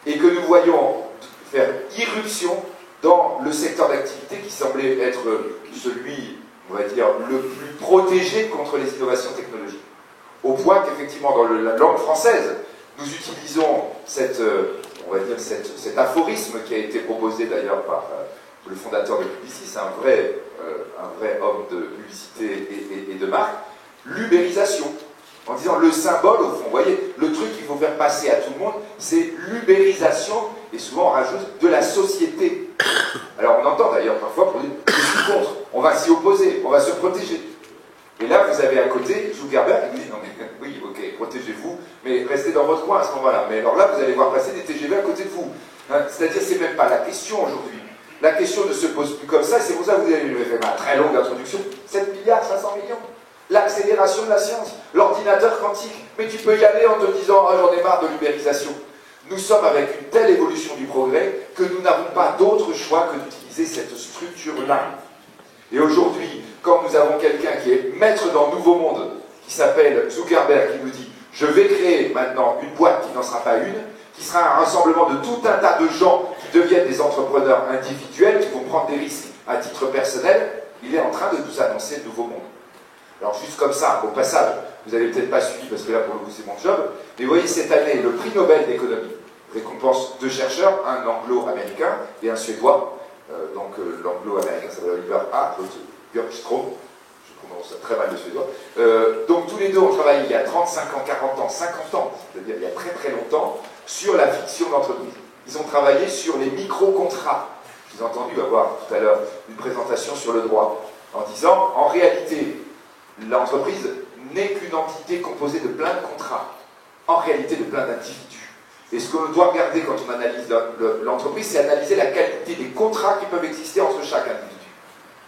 et que nous voyons faire irruption dans le secteur d'activité qui semblait être celui, on va dire, le plus protégé contre les innovations technologiques. Au point qu'effectivement, dans la langue française, nous utilisons on va dire cet aphorisme qui a été proposé d'ailleurs par le fondateur de Publicis, c'est un vrai homme de publicité et de marque, l'ubérisation. En disant le symbole, au fond, vous voyez, le truc qu'il faut faire passer à tout le monde, c'est l'ubérisation, et souvent on rajoute de la société. Alors on entend d'ailleurs parfois pour dire, je suis contre, on va s'y opposer, on va se protéger. Et là, vous avez à côté Zuckerberg qui dit, non mais oui, ok, protégez-vous, mais restez dans votre coin à ce moment-là. Mais alors là, vous allez voir passer des TGV à côté de vous. Hein, c'est-à-dire, c'est même pas la question aujourd'hui. La question ne se pose plus comme ça, c'est pour ça que vous avez fait ma très longue introduction. 7 milliards 500 millions. L'accélération de la science, l'ordinateur quantique. Mais tu peux y aller en te disant, oh, j'en ai marre de l'ubérisation. Nous sommes avec une telle évolution du progrès que nous n'avons pas d'autre choix que d'utiliser cette structure-là. Et aujourd'hui, quand nous avons quelqu'un qui est maître dans le nouveau monde, qui s'appelle Zuckerberg, qui nous dit « Je vais créer maintenant une boîte qui n'en sera pas une, qui sera un rassemblement de tout un tas de gens qui deviennent des entrepreneurs individuels, qui vont prendre des risques à titre personnel », il est en train de nous annoncer le nouveau monde. Alors juste comme ça, au passage, vous n'avez peut-être pas suivi, parce que là pour le coup c'est mon job, mais vous voyez cette année, le prix Nobel d'économie récompense 2 chercheurs, un anglo-américain et un suédois. Donc l'anglo-américain s'appelle Oliver Björkström, je prononce très mal le suédois. Donc tous les deux ont travaillé il y a 35 ans, 40 ans, 50 ans, c'est-à-dire il y a très très longtemps, sur la fiction d'entreprise. Ils ont travaillé sur les micro-contrats. Je vous ai entendu avoir tout à l'heure une présentation sur le droit, en disant, en réalité, l'entreprise n'est qu'une entité composée de plein de contrats, en réalité de plein d'individus. Et ce qu'on doit regarder quand on analyse l'entreprise, c'est analyser la qualité des contrats qui peuvent exister entre chaque individu.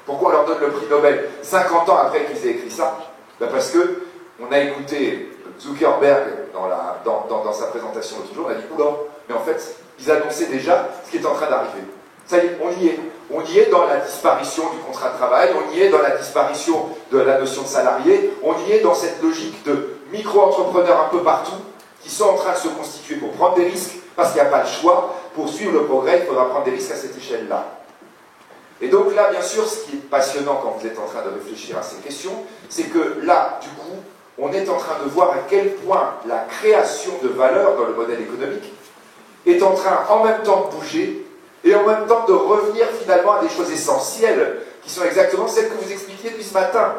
Pourquoi on leur donne le prix Nobel 50 ans après qu'ils aient écrit ça? Ben parce que on a écouté Zuckerberg dans sa présentation l'autre jour, on a dit oula, mais en fait, ils annonçaient déjà ce qui est en train d'arriver. Ça y est, on y est. On y est dans la disparition du contrat de travail, on y est dans la disparition de la notion de salarié, on y est dans cette logique de micro-entrepreneurs un peu partout, qui sont en train de se constituer pour prendre des risques, parce qu'il n'y a pas le choix. Pour suivre le progrès, il faudra prendre des risques à cette échelle-là. Et donc là, bien sûr, ce qui est passionnant quand vous êtes en train de réfléchir à ces questions, c'est que là, du coup, on est en train de voir à quel point la création de valeur dans le modèle économique est en train en même temps de bouger et en même temps de revenir finalement à des choses essentielles qui sont exactement celles que vous expliquiez depuis ce matin.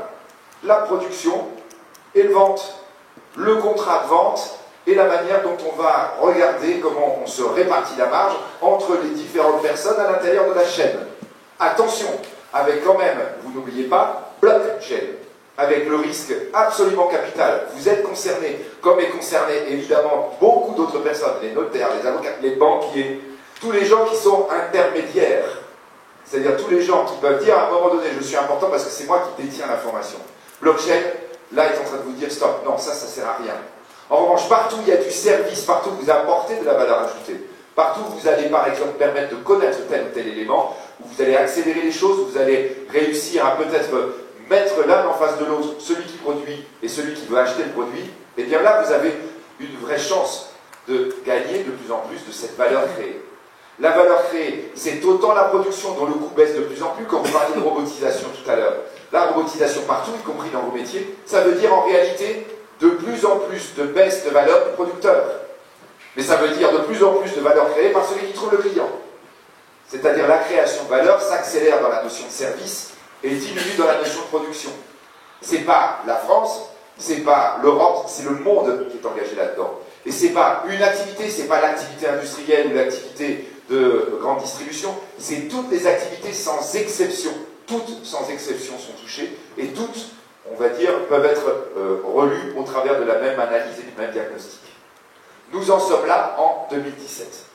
La production et le vente, le contrat de vente et la manière dont on va regarder comment on se répartit la marge entre les différentes personnes à l'intérieur de la chaîne. Attention, avec quand même, vous n'oubliez pas, blockchain, avec le risque absolument capital. Vous êtes concerné, comme est concerné évidemment beaucoup d'autres personnes, les notaires, les avocats, les banquiers, tous les gens qui sont intermédiaires. C'est-à-dire tous les gens qui peuvent dire à un moment donné, je suis important parce que c'est moi qui détiens l'information. Blockchain, là, est en train de vous dire, stop, non, ça sert à rien. En revanche, partout où il y a du service, partout où vous apportez de la valeur ajoutée, partout où vous allez par exemple permettre de connaître tel ou tel élément, où vous allez accélérer les choses, où vous allez réussir à peut-être mettre l'un en face de l'autre, celui qui produit et celui qui veut acheter le produit, et bien là vous avez une vraie chance de gagner de plus en plus de cette valeur créée. La valeur créée, c'est autant la production dont le coût baisse de plus en plus, comme vous parliez de robotisation tout à l'heure. La robotisation partout, y compris dans vos métiers, ça veut dire en réalité de plus en plus de baisse de valeur du producteur. Mais ça veut dire de plus en plus de valeur créée par celui qui trouve le client. C'est-à-dire la création de valeur s'accélère dans la notion de service et diminue dans la notion de production. C'est pas la France, c'est pas l'Europe, c'est le monde qui est engagé là-dedans. Et c'est pas une activité, c'est pas l'activité industrielle ou l'activité de grande distribution, c'est toutes les activités sans exception. Toutes sans exception sont touchées et toutes, on va dire, peuvent être relues au travers de la même analyse et du même diagnostic. Nous en sommes là en 2017.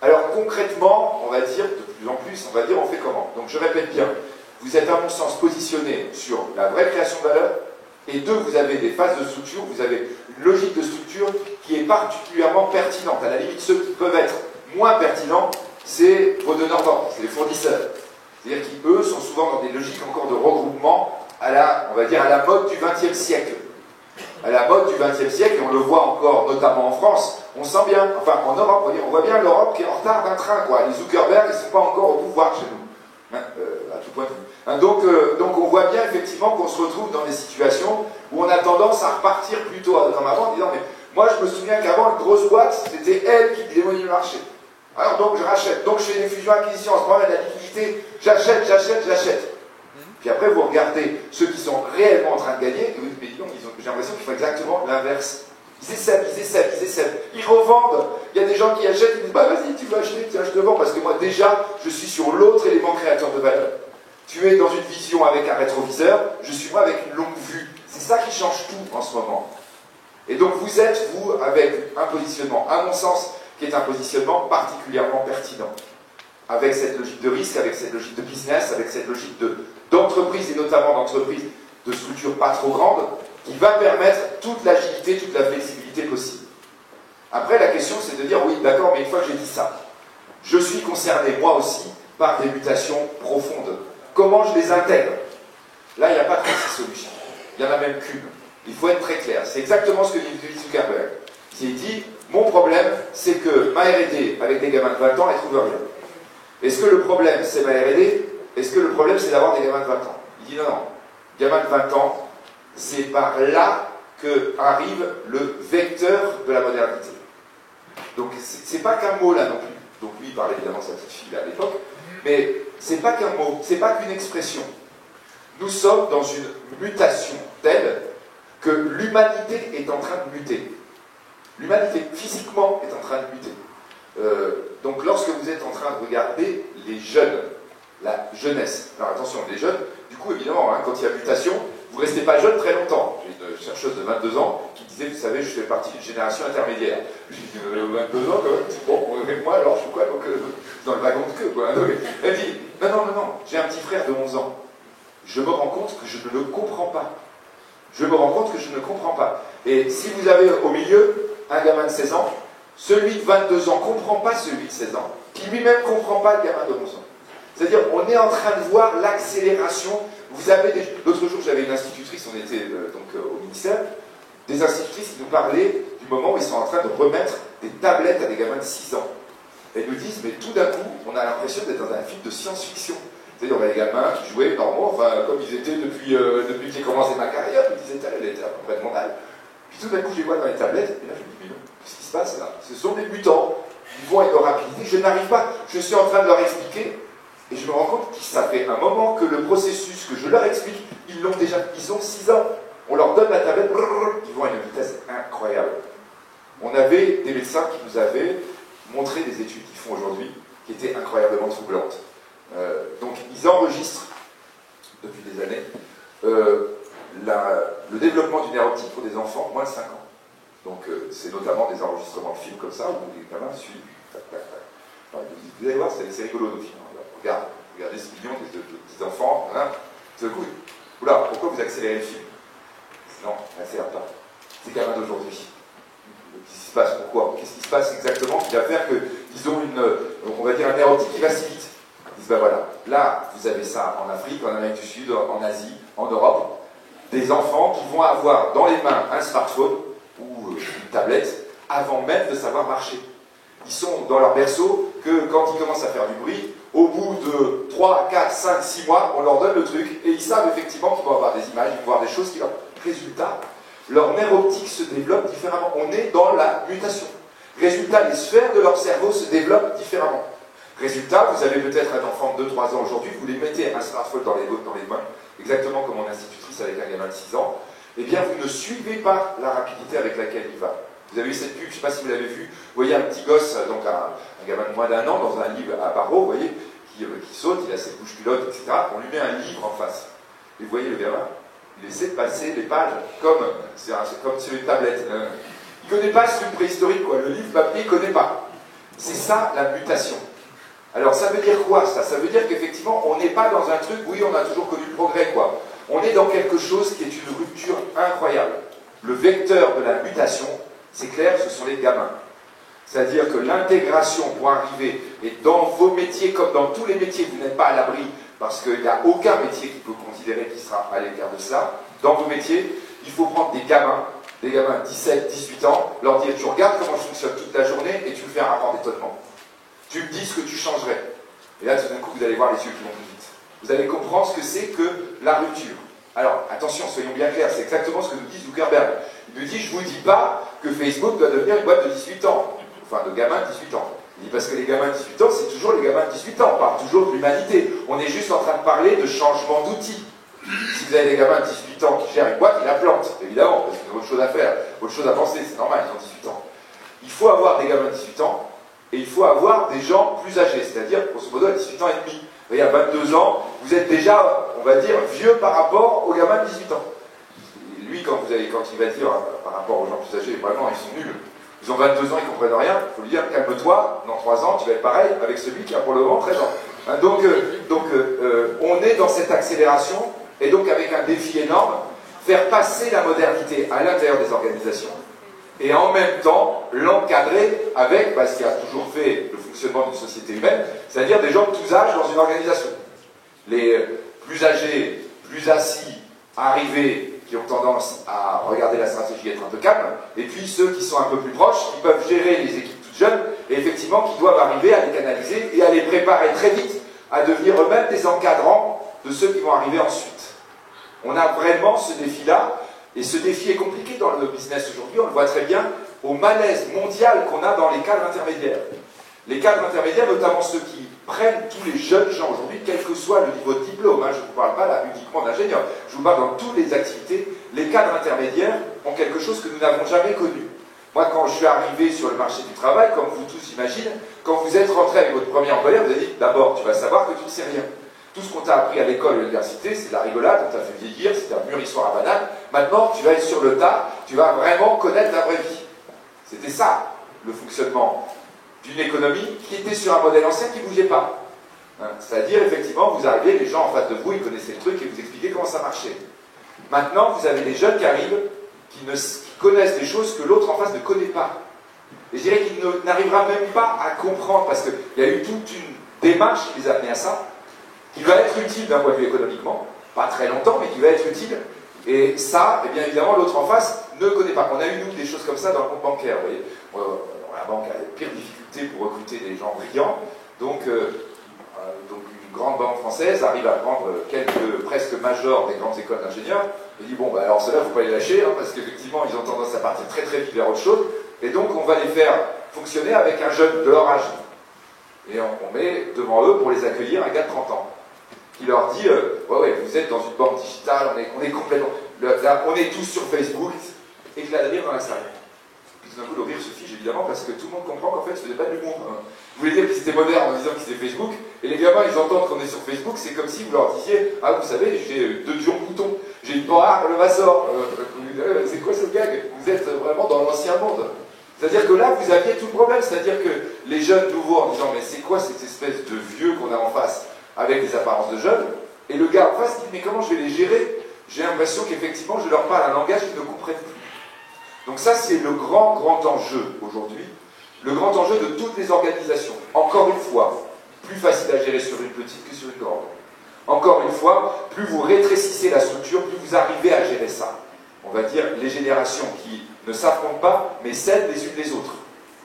Alors concrètement, on va dire, de plus en plus, on va dire, on fait comment? Donc je répète bien, vous êtes à mon sens positionné sur la vraie création de valeur, et deux, vous avez des phases de structure, vous avez une logique de structure qui est particulièrement pertinente. À la limite, ceux qui peuvent être moins pertinents, c'est vos donneurs d'ordre, c'est les fournisseurs. C'est-à-dire qui, eux, sont souvent dans des logiques encore de regroupement à la, on va dire, à la mode du XXe siècle. À la mode du XXe siècle, et on le voit encore, notamment en France, On sent bien, enfin en Europe, vous voyez, on voit bien l'Europe qui est en retard d'un train, quoi. Les Zuckerberg, ils ne sont pas encore au pouvoir chez nous, hein, à tout point de vue. Hein, donc on voit bien effectivement qu'on se retrouve dans des situations où on a tendance à repartir plutôt comme avant en disant mais moi je me souviens qu'avant une grosse boîte, c'était elle qui démolit le marché. Alors donc je rachète, donc je fais des fusions-acquisitions, en ce moment il y a de la liquidité, j'achète. Puis après vous regardez ceux qui sont réellement en train de gagner, et vous dites mais dis donc, j'ai l'impression qu'ils font exactement l'inverse. Ils essaient, ils revendent. Il y a des gens qui achètent, ils disent bah vas-y tu veux acheter, tiens je te vends, parce que moi déjà je suis sur l'autre élément créateur de valeur. Tu es dans une vision avec un rétroviseur, je suis moi avec une longue vue. C'est ça qui change tout en ce moment. Et donc vous êtes, vous, avec un positionnement, à mon sens, qui est un positionnement particulièrement pertinent. Avec cette logique de risque, avec cette logique de business, avec cette logique d'entreprise, et notamment d'entreprise de structure pas trop grande, qui va permettre toute l'agilité, toute la flexibilité possible. Après, la question, c'est de dire, oui, d'accord, mais une fois que j'ai dit ça, je suis concerné, moi aussi, par des mutations profondes. Comment je les intègre? Là, il n'y a pas 36 solutions. Il y en a même qu'une. Il faut être très clair. C'est exactement ce que dit Zuckerberg. Il dit, mon problème, c'est que ma R&D, avec des gamins de 20 ans, elle ne trouve rien. Est-ce que le problème, c'est ma R&D? Est-ce que le problème, c'est d'avoir des gamins de 20 ans? Il dit, non, non. Gamin de 20 ans, c'est par là que arrive le vecteur de la modernité. Donc, c'est pas qu'un mot, là, non plus. Donc, lui, il parlait évidemment de sa petite fille, à l'époque. Mais c'est pas qu'un mot, c'est pas qu'une expression. Nous sommes dans une mutation telle que l'humanité est en train de muter. L'humanité, physiquement, est en train de muter. Donc, lorsque vous êtes en train de regarder les jeunes, la jeunesse, alors attention, les jeunes, du coup, évidemment, hein, quand il y a mutation, vous ne restez pas jeune très longtemps. J'ai une chercheuse de 22 ans qui disait, vous savez, je fais partie d'une génération intermédiaire. J'ai dit, 22 ans, quand même, c'est bon, avec moi, alors je suis quoi, donc, dans le wagon de queue, quoi. Donc, elle dit, non, j'ai un petit frère de 11 ans. Je me rends compte que je ne le comprends pas. Je me rends compte que je ne comprends pas. Et si vous avez au milieu un gamin de 16 ans, celui de 22 ans ne comprend pas celui de 16 ans, qui lui-même ne comprend pas le gamin de 11 ans. C'est-à-dire, on est en train de voir l'accélération. Vous avez l'autre jour, j'avais une institutrice, on était au ministère, des institutrices qui nous parlaient du moment où ils sont en train de remettre des tablettes à des gamins de 6 ans. Elles nous disent, mais tout d'un coup, on a l'impression d'être dans un film de science-fiction. C'est-à-dire, on a des gamins qui jouaient normaux, enfin, comme ils étaient depuis que j'ai commencé ma carrière, me disait-elle, elle était à peu près de mon âge. Puis tout d'un coup, je les vois dans les tablettes, et là, je me dis, mais non, qu'est-ce qui se passe là? Ce sont des mutants. Ils vont avec leur rapidité. Je n'arrive pas. Je suis en train de leur expliquer. Et je me rends compte que ça fait un moment que le processus que je leur explique, ils l'ont déjà, ils ont 6 ans. On leur donne la tablette, ils vont à une vitesse incroyable. On avait des médecins qui nous avaient montré des études qu'ils font aujourd'hui, qui étaient incroyablement troublantes. Donc ils enregistrent, depuis des années, le développement du nerf optique pour des enfants moins de 5 ans. Donc c'est notamment des enregistrements de films comme ça, où les gamins suivent, tac, tac, tac. Alors, vous allez voir, c'est rigolo nos films. Regardez ce million de petits enfants, hein. Tout d'un coup, oula, pourquoi vous accélérez le film? Non, n'accélère pas. C'est gamins d'aujourd'hui. Qu'est-ce qui se passe? Pourquoi? Qu'est-ce qui se passe exactement qui va faire qu'ils ont on va dire un nerf optique qui va si vite? Ils disent, ben voilà, là, vous avez ça en Afrique, en Amérique du Sud, en Asie, en Europe, des enfants qui vont avoir dans les mains un smartphone ou une tablette avant même de savoir marcher. Ils sont dans leur berceau que quand ils commencent à faire du bruit, au bout de 3, 4, 5, 6 mois, on leur donne le truc et ils savent effectivement qu'ils vont avoir des images, ils vont voir des choses qui leur... Résultat, leur nerf optique se développe différemment. On est dans la mutation. Résultat, les sphères de leur cerveau se développent différemment. Résultat, vous avez peut-être un enfant de 2-3 ans aujourd'hui, vous lui mettez un smartphone dans les mains, exactement comme mon institutrice avec un gamin de 6 ans, eh bien vous ne suivez pas la rapidité avec laquelle il va. Vous avez vu cette pub, je ne sais pas si vous l'avez vu, vous voyez un petit gosse, donc un gamin de moins d'1 an, dans un livre à barreaux, vous voyez, qui saute, il a ses bouches culottes, etc. On lui met un livre en face. Et vous voyez le gamin, il essaie de passer les pages comme sur une tablette. Il ne connaît pas ce film préhistorique, quoi. Le livre papier, il ne connaît pas. C'est ça la mutation. Alors ça veut dire quoi ça? Ça veut dire qu'effectivement, on n'est pas dans un truc, oui, on a toujours connu le progrès, quoi. On est dans quelque chose qui est une rupture incroyable. Le vecteur de la mutation, c'est clair, ce sont les gamins. C'est-à-dire que l'intégration pour arriver, et dans vos métiers, comme dans tous les métiers, vous n'êtes pas à l'abri, parce qu'il n'y a aucun métier qui peut considérer qu'il sera à l'écart de ça. Dans vos métiers, il faut prendre des gamins des gamins de 17, 18 ans, leur dire tu regardes comment je fonctionne toute la journée et tu me fais un rapport d'étonnement. Tu me dis ce que tu changerais. Et là, tout d'un coup, vous allez voir les yeux qui vont plus vite. Vous allez comprendre ce que c'est que la rupture. Alors, attention, soyons bien clairs, c'est exactement ce que nous dit Zuckerberg. Il nous dit, je ne vous dis pas que Facebook doit devenir une boîte de 18 ans. Enfin, de gamins de 18 ans. Il dit parce que les gamins de 18 ans, c'est toujours les gamins de 18 ans. On parle toujours de l'humanité. On est juste en train de parler de changement d'outils. Si vous avez des gamins de 18 ans qui gèrent une boîte, ils la plantent, évidemment, parce qu'ils ont autre chose à faire, autre chose à penser, c'est normal, ils ont 18 ans. Il faut avoir des gamins de 18 ans, et il faut avoir des gens plus âgés, c'est-à-dire, grosso modo, à 18 ans et demi. Vous voyez, à 22 ans, vous êtes déjà, on va dire, vieux par rapport aux gamins de 18 ans. Et lui, quand il va dire, par rapport aux gens plus âgés, vraiment, ils sont nuls. Ils ont 22 ans, ils ne comprennent rien. Il faut lui dire, calme-toi, dans 3 ans, tu vas être pareil avec celui qui a pour le moment 13 ans. Hein, donc, on est dans cette accélération, et donc avec un défi énorme, faire passer la modernité à l'intérieur des organisations, et en même temps l'encadrer avec ce qui a toujours fait le fonctionnement d'une société humaine, c'est-à-dire des gens de tous âges dans une organisation. Les plus âgés, plus assis, arrivés, qui ont tendance à regarder la stratégie et être un peu calme, et puis ceux qui sont un peu plus proches, qui peuvent gérer les équipes toutes jeunes, et effectivement qui doivent arriver à les canaliser et à les préparer très vite à devenir eux-mêmes des encadrants de ceux qui vont arriver ensuite. On a vraiment ce défi-là, et ce défi est compliqué dans le business aujourd'hui, on le voit très bien, au malaise mondial qu'on a dans les cadres intermédiaires. Les cadres intermédiaires, notamment ceux qui prennent tous les jeunes gens aujourd'hui, quel que soit le niveau de diplôme, je ne vous parle pas là uniquement d'ingénieur, je vous parle dans toutes les activités, les cadres intermédiaires ont quelque chose que nous n'avons jamais connu. Moi, quand je suis arrivé sur le marché du travail, comme vous tous imaginez, quand vous êtes rentré avec votre premier employeur, vous avez dit, d'abord, tu vas savoir que tu ne sais rien. Tout ce qu'on t'a appris à l'école et à l'université, c'est de la rigolade, on t'a fait vieillir, c'est un mûrissoir à banane. Maintenant, tu vas être sur le tas, tu vas vraiment connaître la vraie vie. C'était ça, le fonctionnement d'une économie qui était sur un modèle ancien qui ne bougeait pas. C'est-à-dire, effectivement, vous arrivez, les gens en face de vous, ils connaissaient le truc et vous expliquez comment ça marchait. Maintenant, vous avez des jeunes qui arrivent, qui connaissent des choses que l'autre en face ne connaît pas. Et je dirais qu'il n'arrivera même pas à comprendre, parce qu'il y a eu toute une démarche qui les a amenés à ça, qui va être utile d'un point de vue économiquement, pas très longtemps, mais qui va être utile. Et ça, eh bien évidemment, l'autre en face ne connaît pas. On a eu, nous, des choses comme ça dans le monde bancaire, vous voyez. La banque a les pires difficultés pour recruter des gens brillants, donc une grande banque française arrive à prendre quelques presque majors des grandes écoles d'ingénieurs, et dit, bon, alors ceux-là, il ne faut pas les lâcher, parce qu'effectivement, ils ont tendance à partir très très vite vers autre chose, et donc on va les faire fonctionner avec un jeune de leur âge. Et on met devant eux, pour les accueillir, un gars de 30 ans. Qui leur dit, ouais, vous êtes dans une banque digitale, on est complètement... Là, on est tous sur Facebook, éclat de rire dans la salle. Puis tout d'un coup, le rire se fige, évidemment, parce que tout le monde comprend qu'en fait, ce n'est pas de l'humour. Vous voulez dire que c'était moderne en disant que c'était Facebook, et les gamins, ils entendent qu'on est sur Facebook, c'est comme si vous leur disiez, ah, vous savez, j'ai 2 Dion Bouton, j'ai une Bohard, le Vassor. C'est quoi ce gag? Vous êtes vraiment dans l'ancien monde. C'est-à-dire que là, vous aviez tout le problème, c'est-à-dire que les jeunes nouveaux, en disant, mais c'est quoi cette espèce de vieux qu'on a en face avec des apparences de jeunes, et le gars en face dit, mais comment je vais les gérer? J'ai l'impression qu'effectivement, je leur parle un langage qu'ils ne comprennent plus. Donc ça, c'est le grand enjeu aujourd'hui, le grand enjeu de toutes les organisations. Encore une fois, plus facile à gérer sur une petite que sur une grande. Encore une fois, plus vous rétrécissez la structure, plus vous arrivez à gérer ça. On va dire les générations qui ne s'affrontent pas, mais s'aident les unes les autres.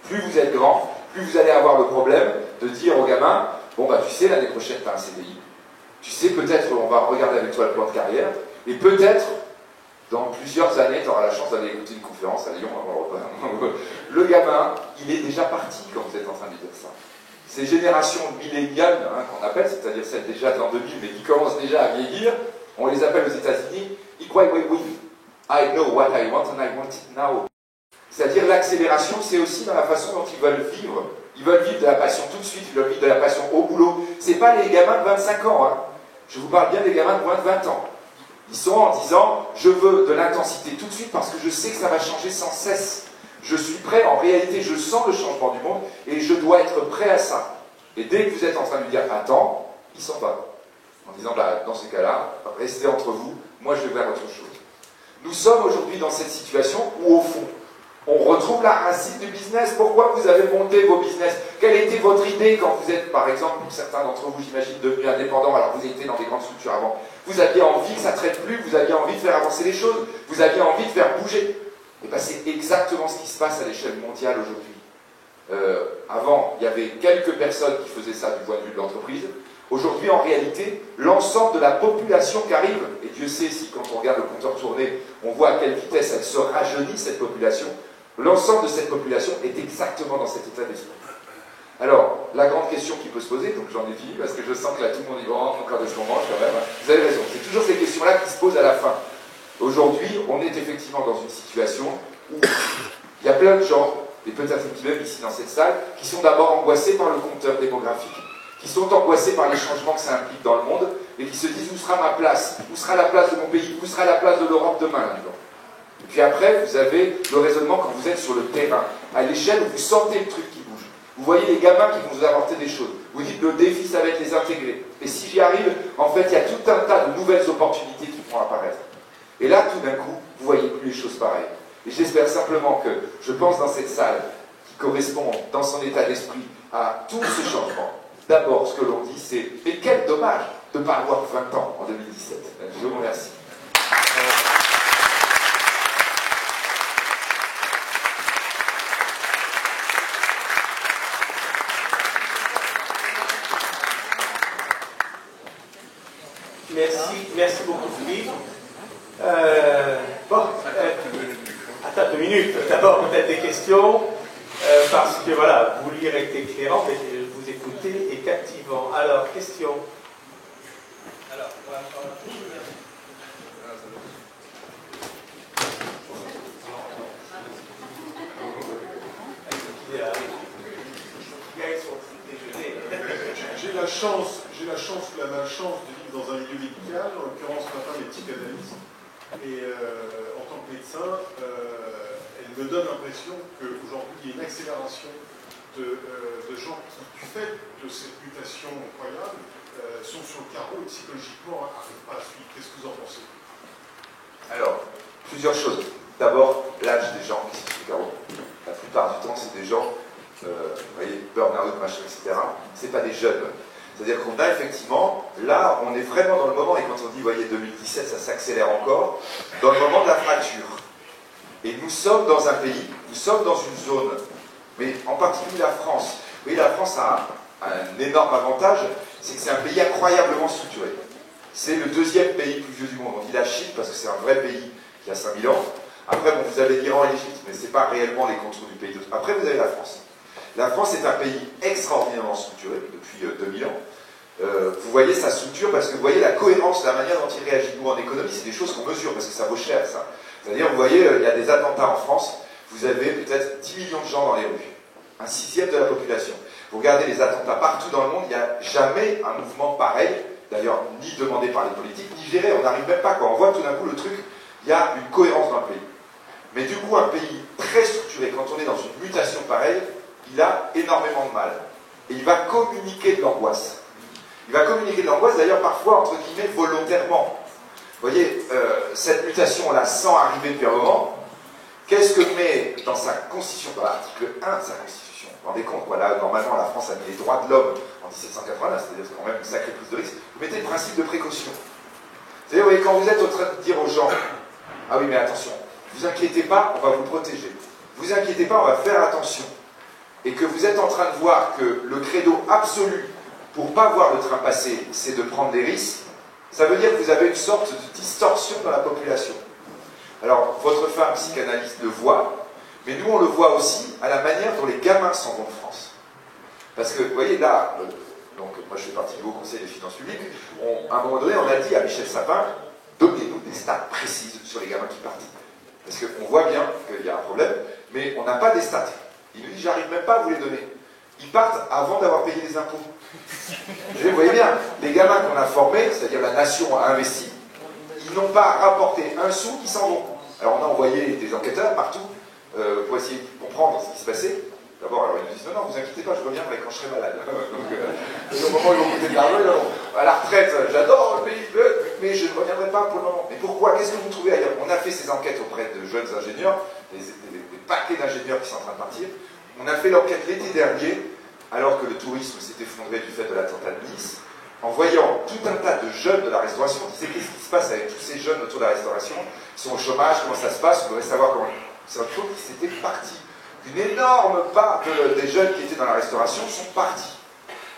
Plus vous êtes grand, plus vous allez avoir le problème de dire aux gamins, bon bah tu sais, l'année prochaine tu as un CDI, tu sais peut-être on va regarder avec toi le plan de carrière, et peut-être dans plusieurs années tu auras la chance d'aller écouter une conférence à Lyon. Le gamin, il est déjà parti quand vous êtes en train de lui dire ça. Ces générations milléniales qu'on appelle, c'est-à-dire celles déjà de l'an 2000 mais qui commencent déjà à vieillir, on les appelle aux États-Unis, I know what I want and I want it now. C'est-à-dire l'accélération, c'est aussi dans la façon dont ils veulent vivre. Ils veulent vivre de la passion tout de suite, ils veulent vivre de la passion au boulot. C'est pas les gamins de 25 ans, Je vous parle bien des gamins de moins de 20 ans. Ils sont en disant, je veux de l'intensité tout de suite parce que je sais que ça va changer sans cesse. Je suis prêt, en réalité, je sens le changement du monde et je dois être prêt à ça. Et dès que vous êtes en train de lui dire, attends, il s'en va. En disant, bah, dans ces cas-là, restez entre vous, moi je vais vers autre chose. Nous sommes aujourd'hui dans cette situation où, au fond, on retrouve la racine du business. Pourquoi vous avez monté vos business? Quelle était votre idée quand vous êtes, par exemple, pour certains d'entre vous, j'imagine, devenus indépendants, alors vous étiez dans des grandes structures avant. Vous aviez envie que ça ne traite plus, vous aviez envie de faire avancer les choses, vous aviez envie de faire bouger. Et bien c'est exactement ce qui se passe à l'échelle mondiale aujourd'hui. Avant, il y avait quelques personnes qui faisaient ça du point de vue de l'entreprise. Aujourd'hui, en réalité, l'ensemble de la population qui arrive, et Dieu sait si quand on regarde le compteur tourner, on voit à quelle vitesse elle se rajeunit, cette population, l'ensemble de cette population est exactement dans cet état d'esprit. Alors, la grande question qui peut se poser, donc j'en ai fini, parce que je sens que là tout le monde dit, oh, encore de ce qu'on mange quand même, hein. Vous avez raison, c'est toujours ces questions-là qui se posent à la fin. Aujourd'hui, on est effectivement dans une situation où il y a plein de gens, et peut-être même ici dans cette salle, qui sont d'abord angoissés par le compteur démographique, qui sont angoissés par les changements que ça implique dans le monde, et qui se disent où sera ma place, où sera la place de mon pays, où sera la place de l'Europe demain là-dedans. Et puis après, vous avez le raisonnement quand vous êtes sur le terrain, à l'échelle où vous sentez le truc qui bouge. Vous voyez les gamins qui vont vous apporter des choses. Vous dites le défi, ça va être les intégrer. Et si j'y arrive, en fait, il y a tout un tas de nouvelles opportunités qui vont apparaître. Et là, tout d'un coup, vous voyez plus les choses pareilles. Et j'espère simplement que, je pense dans cette salle, qui correspond dans son état d'esprit à tout ce changement, d'abord, ce que l'on dit, c'est « Mais quel dommage de ne pas avoir 20 ans en 2017 ». Je vous remercie. Merci beaucoup Philippe. Attends 2 minutes. D'abord peut-être des questions, parce que voilà, vous lire est éclairant, mais vous écoutez est captivant. Alors, question. Alors, j'ai la chance ou la malchance de vivre dans un milieu médical. En l'occurrence, ma femme est psychanalyste. Et en tant que médecin, elle me donne l'impression qu'aujourd'hui, il y a une accélération de gens qui, du fait de cette mutation incroyable, sont sur le carreau et psychologiquement n'arrivent pas à suivre. Qu'est-ce que vous en pensez? Alors, plusieurs choses. D'abord, l'âge des gens qui sont sur le carreau. La plupart du temps, c'est des gens, vous voyez, burn-out, machin, etc. C'est pas des jeunes. C'est-à-dire qu'on a effectivement, là, on est vraiment dans le moment, et quand on dit, vous voyez, 2017, ça s'accélère encore, dans le moment de la fracture. Et nous sommes dans un pays, nous sommes dans une zone, mais en particulier la France. Vous voyez, la France a un énorme avantage, c'est que c'est un pays incroyablement structuré. C'est le 2e pays plus vieux du monde. On dit la Chine parce que c'est un vrai pays qui a 5000 ans. Après, bon, vous avez l'Iran et l'Égypte, mais ce n'est pas réellement les contours du pays. Après, vous avez la France. La France est un pays extraordinairement structuré depuis 2000 ans. Vous voyez sa structure parce que vous voyez la cohérence, la manière dont il réagit. Nous, en économie, c'est des choses qu'on mesure parce que ça vaut cher, ça. C'est-à-dire, vous voyez, il y a des attentats en France, vous avez peut-être 10 millions de gens dans les rues, un 6e de la population. Vous regardez les attentats partout dans le monde, il n'y a jamais un mouvement pareil, d'ailleurs, ni demandé par les politiques, ni géré, on n'arrive même pas, quoi. On voit tout d'un coup le truc, il y a une cohérence dans le pays. Mais du coup, un pays très structuré, quand on est dans une mutation pareille, il a énormément de mal. Et il va communiquer de l'angoisse. Il va communiquer de l'angoisse, d'ailleurs, parfois, entre guillemets, volontairement. Vous voyez, cette mutation, on la sent arriver depuis un moment. Qu'est-ce que met dans sa constitution, dans l'article 1 de sa constitution? Vous vous rendez compte, voilà, normalement, la France a mis les droits de l'homme en 1789, c'est-à-dire quand même une sacrée prise de risque. Vous mettez le principe de précaution. C'est-à-dire, vous voyez, quand vous êtes en train de dire aux gens, ah oui, mais attention, vous inquiétez pas, on va vous protéger. Vous inquiétez pas, on va faire attention. Et que vous êtes en train de voir que le credo absolu pour ne pas voir le train passer, c'est de prendre des risques, ça veut dire que vous avez une sorte de distorsion dans la population. Alors, votre femme psychanalyste le voit, mais nous, on le voit aussi à la manière dont les gamins s'en vont de France. Parce que, vous voyez, là, donc, moi je fais partie du Haut Conseil des finances publiques, à un moment donné, on a dit à Michel Sapin, donnez-nous des stats précises sur les gamins qui partent. Parce qu'on voit bien qu'il y a un problème, mais on n'a pas des stats. Il nous dit, j'arrive même pas à vous les donner. Ils partent avant d'avoir payé les impôts. Vous voyez bien, les gamins qu'on a formés, c'est-à-dire la nation a investi, ils n'ont pas rapporté un sou, ils s'en vont. Alors on a envoyé des enquêteurs partout pour essayer de comprendre ce qui se passait. D'abord, alors ils nous disent, non, vous inquiétez pas, je reviendrai quand je serai malade. Donc, au moment où ils vont coûter de l'argent, à la retraite, j'adore le pays, mais je ne reviendrai pas pour le moment. Mais pourquoi? Qu'est-ce que vous trouvez ailleurs? On a fait ces enquêtes auprès de jeunes ingénieurs, des paquets d'ingénieurs qui sont en train de partir. On a fait l'enquête l'été dernier, alors que le tourisme s'est effondré du fait de l'attentat de Nice, en voyant tout un tas de jeunes de la restauration. On disait, qu'est-ce qui se passe avec tous ces jeunes autour de la restauration? Ils sont au chômage, comment ça se passe? On devrait savoir comment. C'est un chose qui s'était parti. Une énorme part des jeunes qui étaient dans la restauration sont partis.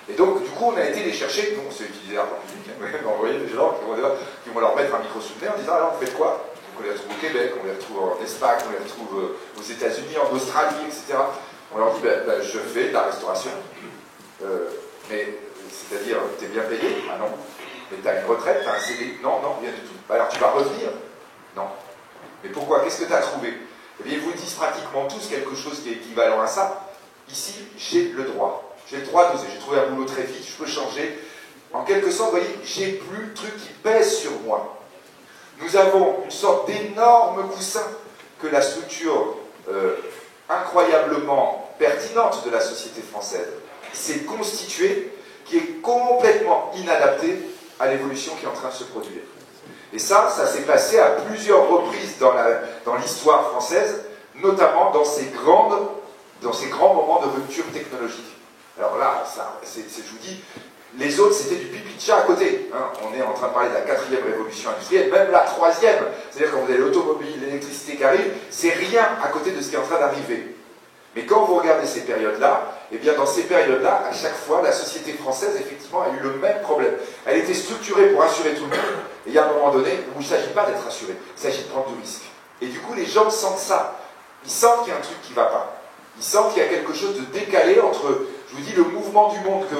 Et donc, du coup, on a été les chercher. Nous, on s'est utilisé l'argent public. On a envoyé des gens qui vont leur mettre un micro sous le nez en disant, ah là, on fait quoi? Donc, on les retrouve au Québec, on les retrouve en Espagne, on les retrouve aux États-Unis, en Australie, etc. On leur dit, je fais de la restauration. Mais, c'est-à-dire, t'es bien payé? Ah non. Mais t'as une retraite, t'as un CD? Non, non, rien du tout. Alors, tu vas revenir? Non. Mais pourquoi? Qu'est-ce que tu as trouvé? Eh bien, ils vous disent pratiquement tous quelque chose qui est équivalent à ça. Ici, j'ai le droit. J'ai le droit d'oser. J'ai trouvé un boulot très vite, je peux changer. En quelque sorte, vous voyez, j'ai plus le truc qui pèse sur moi. Nous avons une sorte d'énorme coussin que la structure incroyablement pertinente de la société française s'est constituée, qui est complètement inadaptée à l'évolution qui est en train de se produire. Et ça s'est passé à plusieurs reprises dans l'histoire française, notamment dans ces grands moments de rupture technologique. Alors là, je vous dis, les autres, c'était du pipi de chat à côté. Hein. On est en train de parler de la 4e révolution industrielle, même la 3e. C'est-à-dire quand vous avez l'automobile, l'électricité qui arrive, c'est rien à côté de ce qui est en train d'arriver. Mais quand vous regardez ces périodes-là, eh bien dans ces périodes-là, à chaque fois, la société française, effectivement, a eu le même problème. Elle était structurée pour assurer tout le monde, et il y a un moment donné où il ne s'agit pas d'être assuré, il s'agit de prendre du risque. Et du coup, les gens sentent ça. Ils sentent qu'il y a un truc qui ne va pas. Ils sentent qu'il y a quelque chose de décalé entre, je vous dis, le mouvement du monde que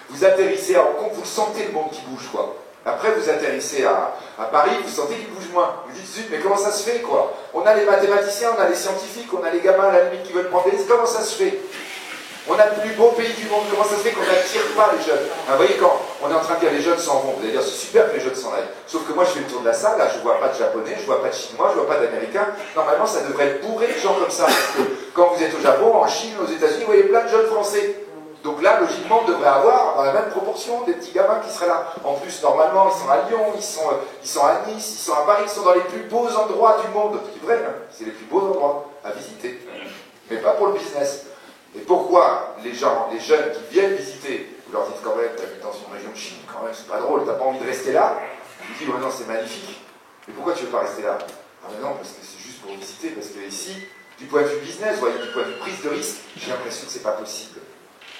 vous atterrissez à Hong Kong, vous sentez le monde qui bouge, quoi. Après, vous atterrissez à Paris, vous sentez qu'il bouge moins. Vous dites, zut, mais comment ça se fait, quoi? On a les mathématiciens, on a les scientifiques, on a les gamins à la limite qui veulent prendre des risques. Comment ça se fait? On a le plus beau pays du monde. Comment ça se fait qu'on n'attire pas les jeunes? Vous voyez, quand on est en train de dire les jeunes s'en vont, vous allez dire, c'est super que les jeunes s'en aillent. Sauf que moi, je fais le tour de la salle, là, je ne vois pas de japonais, je ne vois pas de chinois, je ne vois pas d'américains. Normalement, ça devrait être bourré de gens comme ça. Parce que quand vous êtes au Japon, en Chine, aux États-Unis, vous voyez plein de jeunes français. Donc là, logiquement, on devrait avoir dans la même proportion des petits gamins qui seraient là. En plus, normalement, ils sont à Lyon, ils sont à Nice, ils sont à Paris, ils sont dans les plus beaux endroits du monde. C'est vrai, hein, c'est les plus beaux endroits à visiter. Mais pas pour le business. Et pourquoi les jeunes qui viennent visiter, vous leur dites quand même, t'habites dans une région de Chine, quand même, c'est pas drôle, t'as pas envie de rester là? Ils disent, ouais, non, c'est magnifique. Mais pourquoi tu veux pas rester là? Ah mais non, parce que c'est juste pour visiter, parce que ici, du point de vue business, vous voyez, du point de vue prise de risque, j'ai l'impression que c'est pas possible.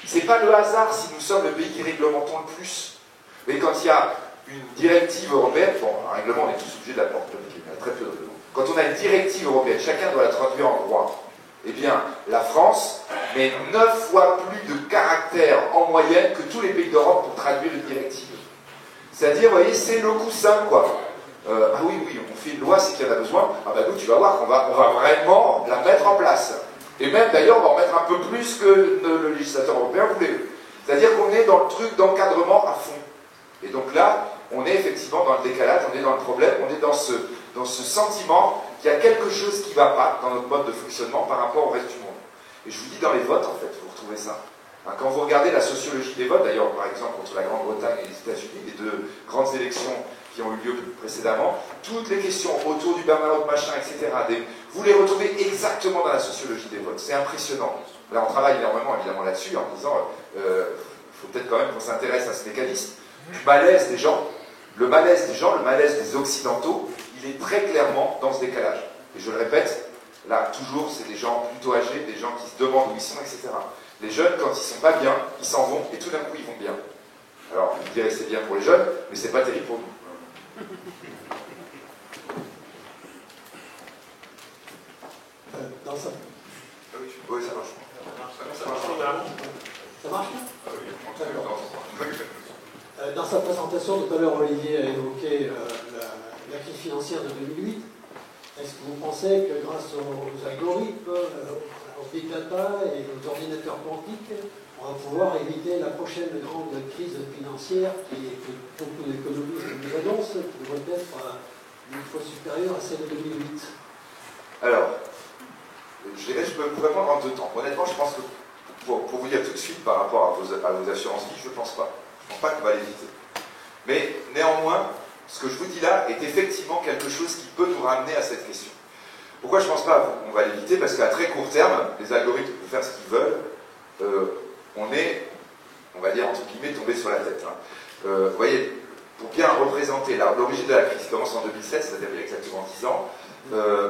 C'est pas le hasard si nous sommes le pays qui réglementons le plus. Mais quand il y a une directive européenne, bon, un règlement, on est tous obligés de la porter, il y a très peu de règlements. Quand on a une directive européenne, chacun doit la traduire en droit. Eh bien, la France met 9 fois plus de caractères en moyenne que tous les pays d'Europe pour traduire une directive. C'est-à-dire, vous voyez, c'est le coussin, quoi. Ah oui, on fait une loi, c'est qu'il y en a besoin. Ah ben nous, tu vas voir qu'on va vraiment la mettre en place. Et même, d'ailleurs, on va en mettre un peu plus que le législateur européen voulait. C'est-à-dire qu'on est dans le truc d'encadrement à fond. Et donc là, on est effectivement dans le décalage, on est dans le problème, on est dans ce sentiment qu'il y a quelque chose qui ne va pas dans notre mode de fonctionnement par rapport au reste du monde. Et je vous dis, dans les votes, en fait, vous retrouvez ça. Quand vous regardez la sociologie des votes, d'ailleurs, par exemple, entre la Grande-Bretagne et les États-Unis, les deux grandes élections qui ont eu lieu précédemment, toutes les questions autour du burn-out, machin, etc., vous les retrouvez exactement dans la sociologie des votes. C'est impressionnant. Là, on travaille énormément, évidemment, là-dessus, en disant, il faut peut-être quand même qu'on s'intéresse à ce mécanisme du malaise des gens. Le malaise des Occidentaux, il est très clairement dans ce décalage. Et je le répète, là, toujours, c'est des gens plutôt âgés, des gens qui se demandent où ils sont, etc. Les jeunes, quand ils ne sont pas bien, ils s'en vont, et tout d'un coup, ils vont bien. Alors, vous direz que c'est bien pour les jeunes, mais c'est pas terrible pour nous. Dans sa... Oui, ça marche. Ça marche? Dans sa présentation, tout à l'heure, Olivier a évoqué la crise financière de 2008. Est-ce que vous pensez que grâce aux algorithmes, aux big data et aux ordinateurs quantiques, on va pouvoir éviter la prochaine grande crise financière que beaucoup d'économistes nous annoncent, qui devrait être une fois supérieure à celle de 2008? Alors, je peux vous répondre en deux temps. Honnêtement, je pense que, pour vous dire tout de suite par rapport à vos assurances vie, je ne pense pas. Je ne pense pas qu'on va l'éviter. Mais néanmoins, ce que je vous dis là est effectivement quelque chose qui peut nous ramener à cette question. Pourquoi je ne pense pas qu'on va l'éviter? Parce qu'à très court terme, les algorithmes peuvent faire ce qu'ils veulent. On est, on va dire entre guillemets, tombé sur la tête. Vous voyez, pour bien représenter l'origine de la crise, qui commence en 2007, c'est-à-dire il y a exactement 10 ans.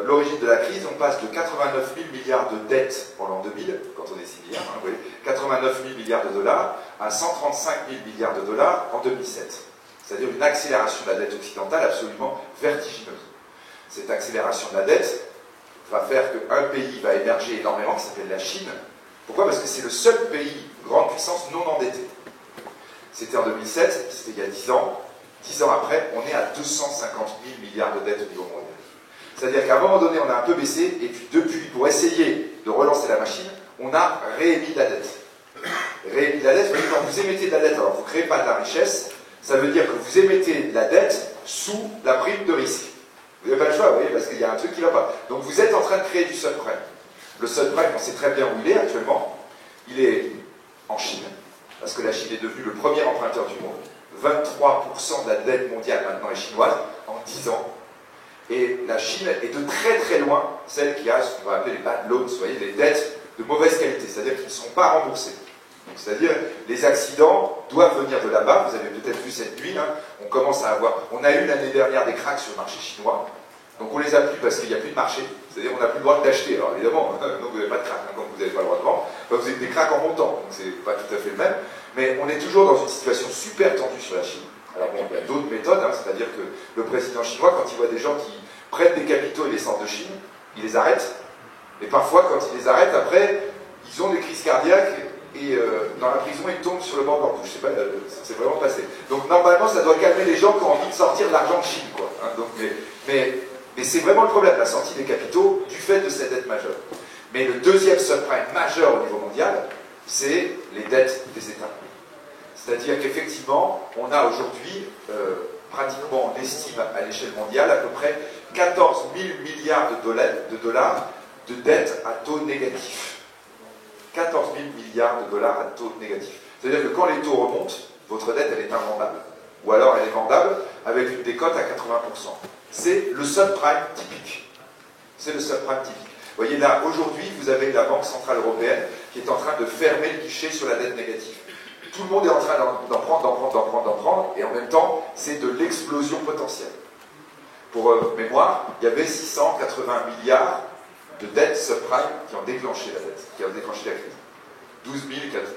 L'origine de la crise, on passe de 89 000 milliards de dettes en l'an 2000, quand on est 6 milliards, hein, oui, 89 000 milliards de dollars, à 135 000 milliards de dollars en 2007. C'est-à-dire une accélération de la dette occidentale absolument vertigineuse. Cette accélération de la dette va faire qu'un pays va émerger énormément, qui s'appelle la Chine. Pourquoi? Parce que c'est le seul pays, grande puissance, non endetté. C'était en 2007, c'était il y a 10 ans. 10 ans après, on est à 250 000 milliards de dettes au niveau mondial. C'est-à-dire qu'à un moment donné, on a un peu baissé, et puis depuis, pour essayer de relancer la machine, on a réémis de la dette. Réémis de la dette, quand vous émettez de la dette, alors vous ne créez pas de la richesse, ça veut dire que vous émettez de la dette sous la prime de risque. Vous n'avez pas le choix, vous voyez, parce qu'il y a un truc qui ne va pas. Donc vous êtes en train de créer du subprime. Le subprime, on sait très bien où il est actuellement. Il est en Chine, parce que la Chine est devenue le premier emprunteur du monde. 23% de la dette mondiale maintenant est chinoise, en 10 ans. Et la Chine est de très très loin celle qui a ce qu'on va appeler les bad loans, vous voyez, les dettes de mauvaise qualité, c'est-à-dire qu'ils ne sont pas remboursés. C'est-à-dire les accidents doivent venir de là-bas. Vous avez peut-être vu cette nuit, hein, on commence à avoir... On a eu l'année dernière des cracks sur le marché chinois, donc on les a plus parce qu'il n'y a plus de marché, c'est-à-dire on n'a plus le droit d'acheter. Alors évidemment, donc vous n'avez pas de cracks, hein, quand vous n'avez pas le droit de vendre, vous avez des cracks en montant, donc c'est pas tout à fait le même, mais on est toujours dans une situation super tendue sur la Chine. Alors bon, il y a d'autres méthodes, hein, c'est-à-dire que le président chinois, quand il voit des gens qui prennent des capitaux et les sortent de Chine, il les arrête, et parfois quand il les arrête, après, ils ont des crises cardiaques, et dans la prison, ils tombent sur le bord de leur bouche. Je sais pas, ça s'est vraiment passé. Donc normalement, ça doit calmer les gens qui ont envie de sortir de l'argent de Chine, quoi. Hein, donc, mais c'est vraiment le problème, la sortie des capitaux, du fait de cette dette majeure. Mais le deuxième subprime majeur au niveau mondial, c'est les dettes des États. C'est-à-dire qu'effectivement, on a aujourd'hui, pratiquement, on estime à l'échelle mondiale, à peu près 14 000 milliards de dollars de dettes à taux négatif. 14 000 milliards de dollars à taux négatif. C'est-à-dire que quand les taux remontent, votre dette, elle est invendable. Ou alors elle est vendable avec une décote à 80%. C'est le subprime typique. C'est le subprime typique. Vous voyez là, aujourd'hui, vous avez la Banque Centrale Européenne qui est en train de fermer le guichet sur la dette négative. Tout le monde est en train d'en prendre, et en même temps, c'est de l'explosion potentielle. Pour mémoire, il y avait 680 milliards de dettes subprime qui ont déclenché la dette, qui ont déclenché la crise.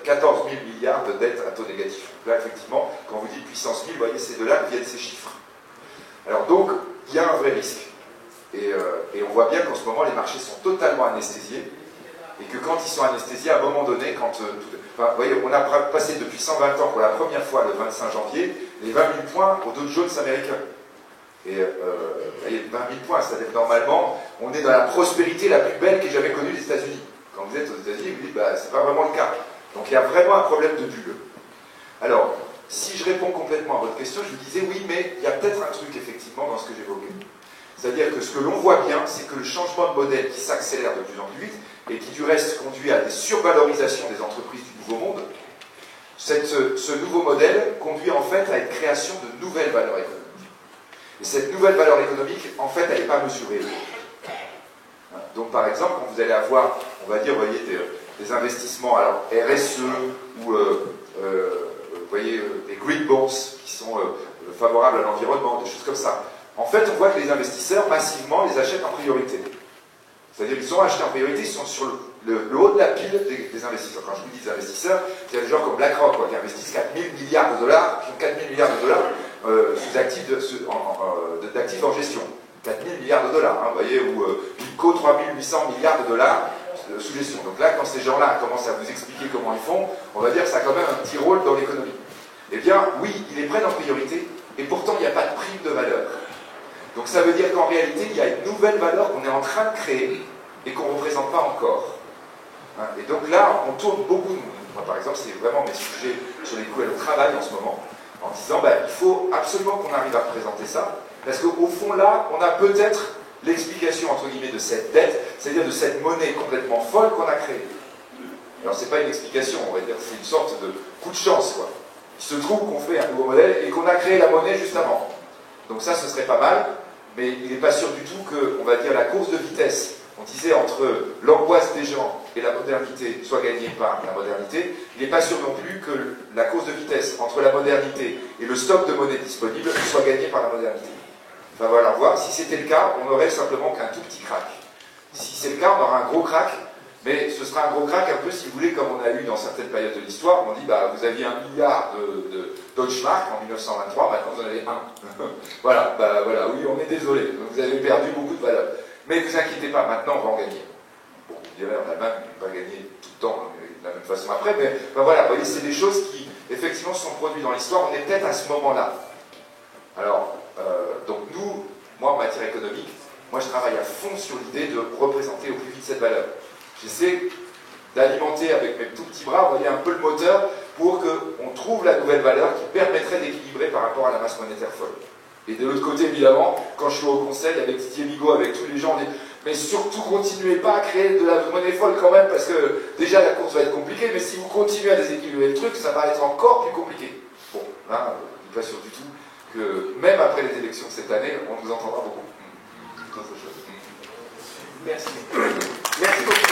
14 000 milliards de dettes à taux négatif. Là, effectivement, quand vous dites puissance 1000, vous voyez, c'est de là que viennent ces chiffres. Alors donc, il y a un vrai risque. Et on voit bien qu'en ce moment, les marchés sont totalement anesthésiés, et que quand ils sont anesthésiés, à un moment donné, vous voyez, on a passé depuis 120 ans pour la première fois, le 25 janvier, les 20 000 points au Dow Jones américain. Et vous voyez, 20 000 points, c'est-à-dire que normalement, on est dans la prospérité la plus belle qu'ait jamais connue les États-Unis. Quand vous êtes aux États-Unis, vous dites, bah, c'est pas vraiment le cas. Donc il y a vraiment un problème de bulle. Alors, si je réponds complètement à votre question, je vous disais, oui, mais il y a peut-être un truc, effectivement, dans ce que j'évoquais. C'est-à-dire que ce que l'on voit bien, c'est que le changement de modèle qui s'accélère de plus en plus vite, et qui du reste conduit à des survalorisations des entreprises du Nouveau Monde, ce nouveau modèle conduit en fait à une création de nouvelles valeurs économiques. Et cette nouvelle valeur économique, en fait, elle n'est pas mesurée. Donc, par exemple, quand vous allez avoir, on va dire, vous voyez, des investissements, alors RSE, ou, vous voyez, des green bonds, qui sont favorables à l'environnement, des choses comme ça. En fait, on voit que les investisseurs, massivement, les achètent en priorité. C'est-à-dire qu'ils sont achetés en priorité, ils sont sur le haut de la pile des investisseurs. Quand je vous dis des investisseurs, il y a des gens comme BlackRock, qui investissent 4 000 milliards de dollars, qui ont 4 000 milliards de dollars sous d'actifs en gestion. 4 000 milliards de dollars, hein, vous voyez, ou PIPCO, 3 800 milliards de dollars sous gestion. Donc là, quand ces gens-là commencent à vous expliquer comment ils font, on va dire que ça a quand même un petit rôle dans l'économie. Eh bien, oui, ils les prennent en priorité, et pourtant, il n'y a pas de prime de valeur. Donc ça veut dire qu'en réalité, il y a une nouvelle valeur qu'on est en train de créer et qu'on ne représente pas encore. Hein, et donc là, on tourne beaucoup. Moi, par exemple, c'est vraiment mes sujets sur lesquels on travaille en ce moment, en disant, bah, il faut absolument qu'on arrive à représenter ça, parce qu'au fond, là, on a peut-être l'explication, entre guillemets, de cette dette, c'est-à-dire de cette monnaie complètement folle qu'on a créée. Alors, c'est pas une explication, on va dire, c'est une sorte de coup de chance, quoi. Il se trouve qu'on fait un nouveau modèle et qu'on a créé la monnaie juste avant. Donc ça, ce serait pas mal, mais il n'est pas sûr du tout que, on va dire, la course de vitesse, on disait, entre l'angoisse des gens et la modernité soient gagnés par la modernité, il n'est pas sûr non plus que la course de vitesse entre la modernité et le stock de monnaie disponible soit gagné par la modernité. Enfin voilà, voir si c'était le cas, on n'aurait simplement qu'un tout petit crack. Si c'est le cas, on aura un gros crack, mais ce sera un gros crack un peu, si vous voulez, comme on a eu dans certaines périodes de l'histoire. On dit, bah, vous aviez 1 milliard de Deutschmark en 1923, maintenant vous en avez un. Voilà, bah voilà, oui, on est désolé, vous avez perdu beaucoup de valeur. Mais ne vous inquiétez pas, maintenant on va en gagner. Bon, vous direz, en Allemagne, on ne peut pas gagner tout le temps de la même façon après, mais ben voilà, vous voyez, c'est des choses qui, effectivement, sont produites dans l'histoire. On est peut-être à ce moment-là. Alors, donc nous, moi, en matière économique, moi je travaille à fond sur l'idée de représenter au plus vite cette valeur. J'essaie d'alimenter avec mes tout petits bras, vous voyez, un peu le moteur pour qu'on trouve la nouvelle valeur qui permettrait d'équilibrer par rapport à la masse monétaire folle. Et de l'autre côté, évidemment, quand je suis au conseil avec Didier Migaud, avec tous les gens, on dit mais surtout continuez pas à créer de la monnaie folle quand même, parce que déjà la course va être compliquée, mais si vous continuez à déséquilibrer le truc, ça va être encore plus compliqué. Bon, là, je ne suis pas sûr du tout que même après les élections de cette année, on nous entendra beaucoup. Merci. Merci beaucoup.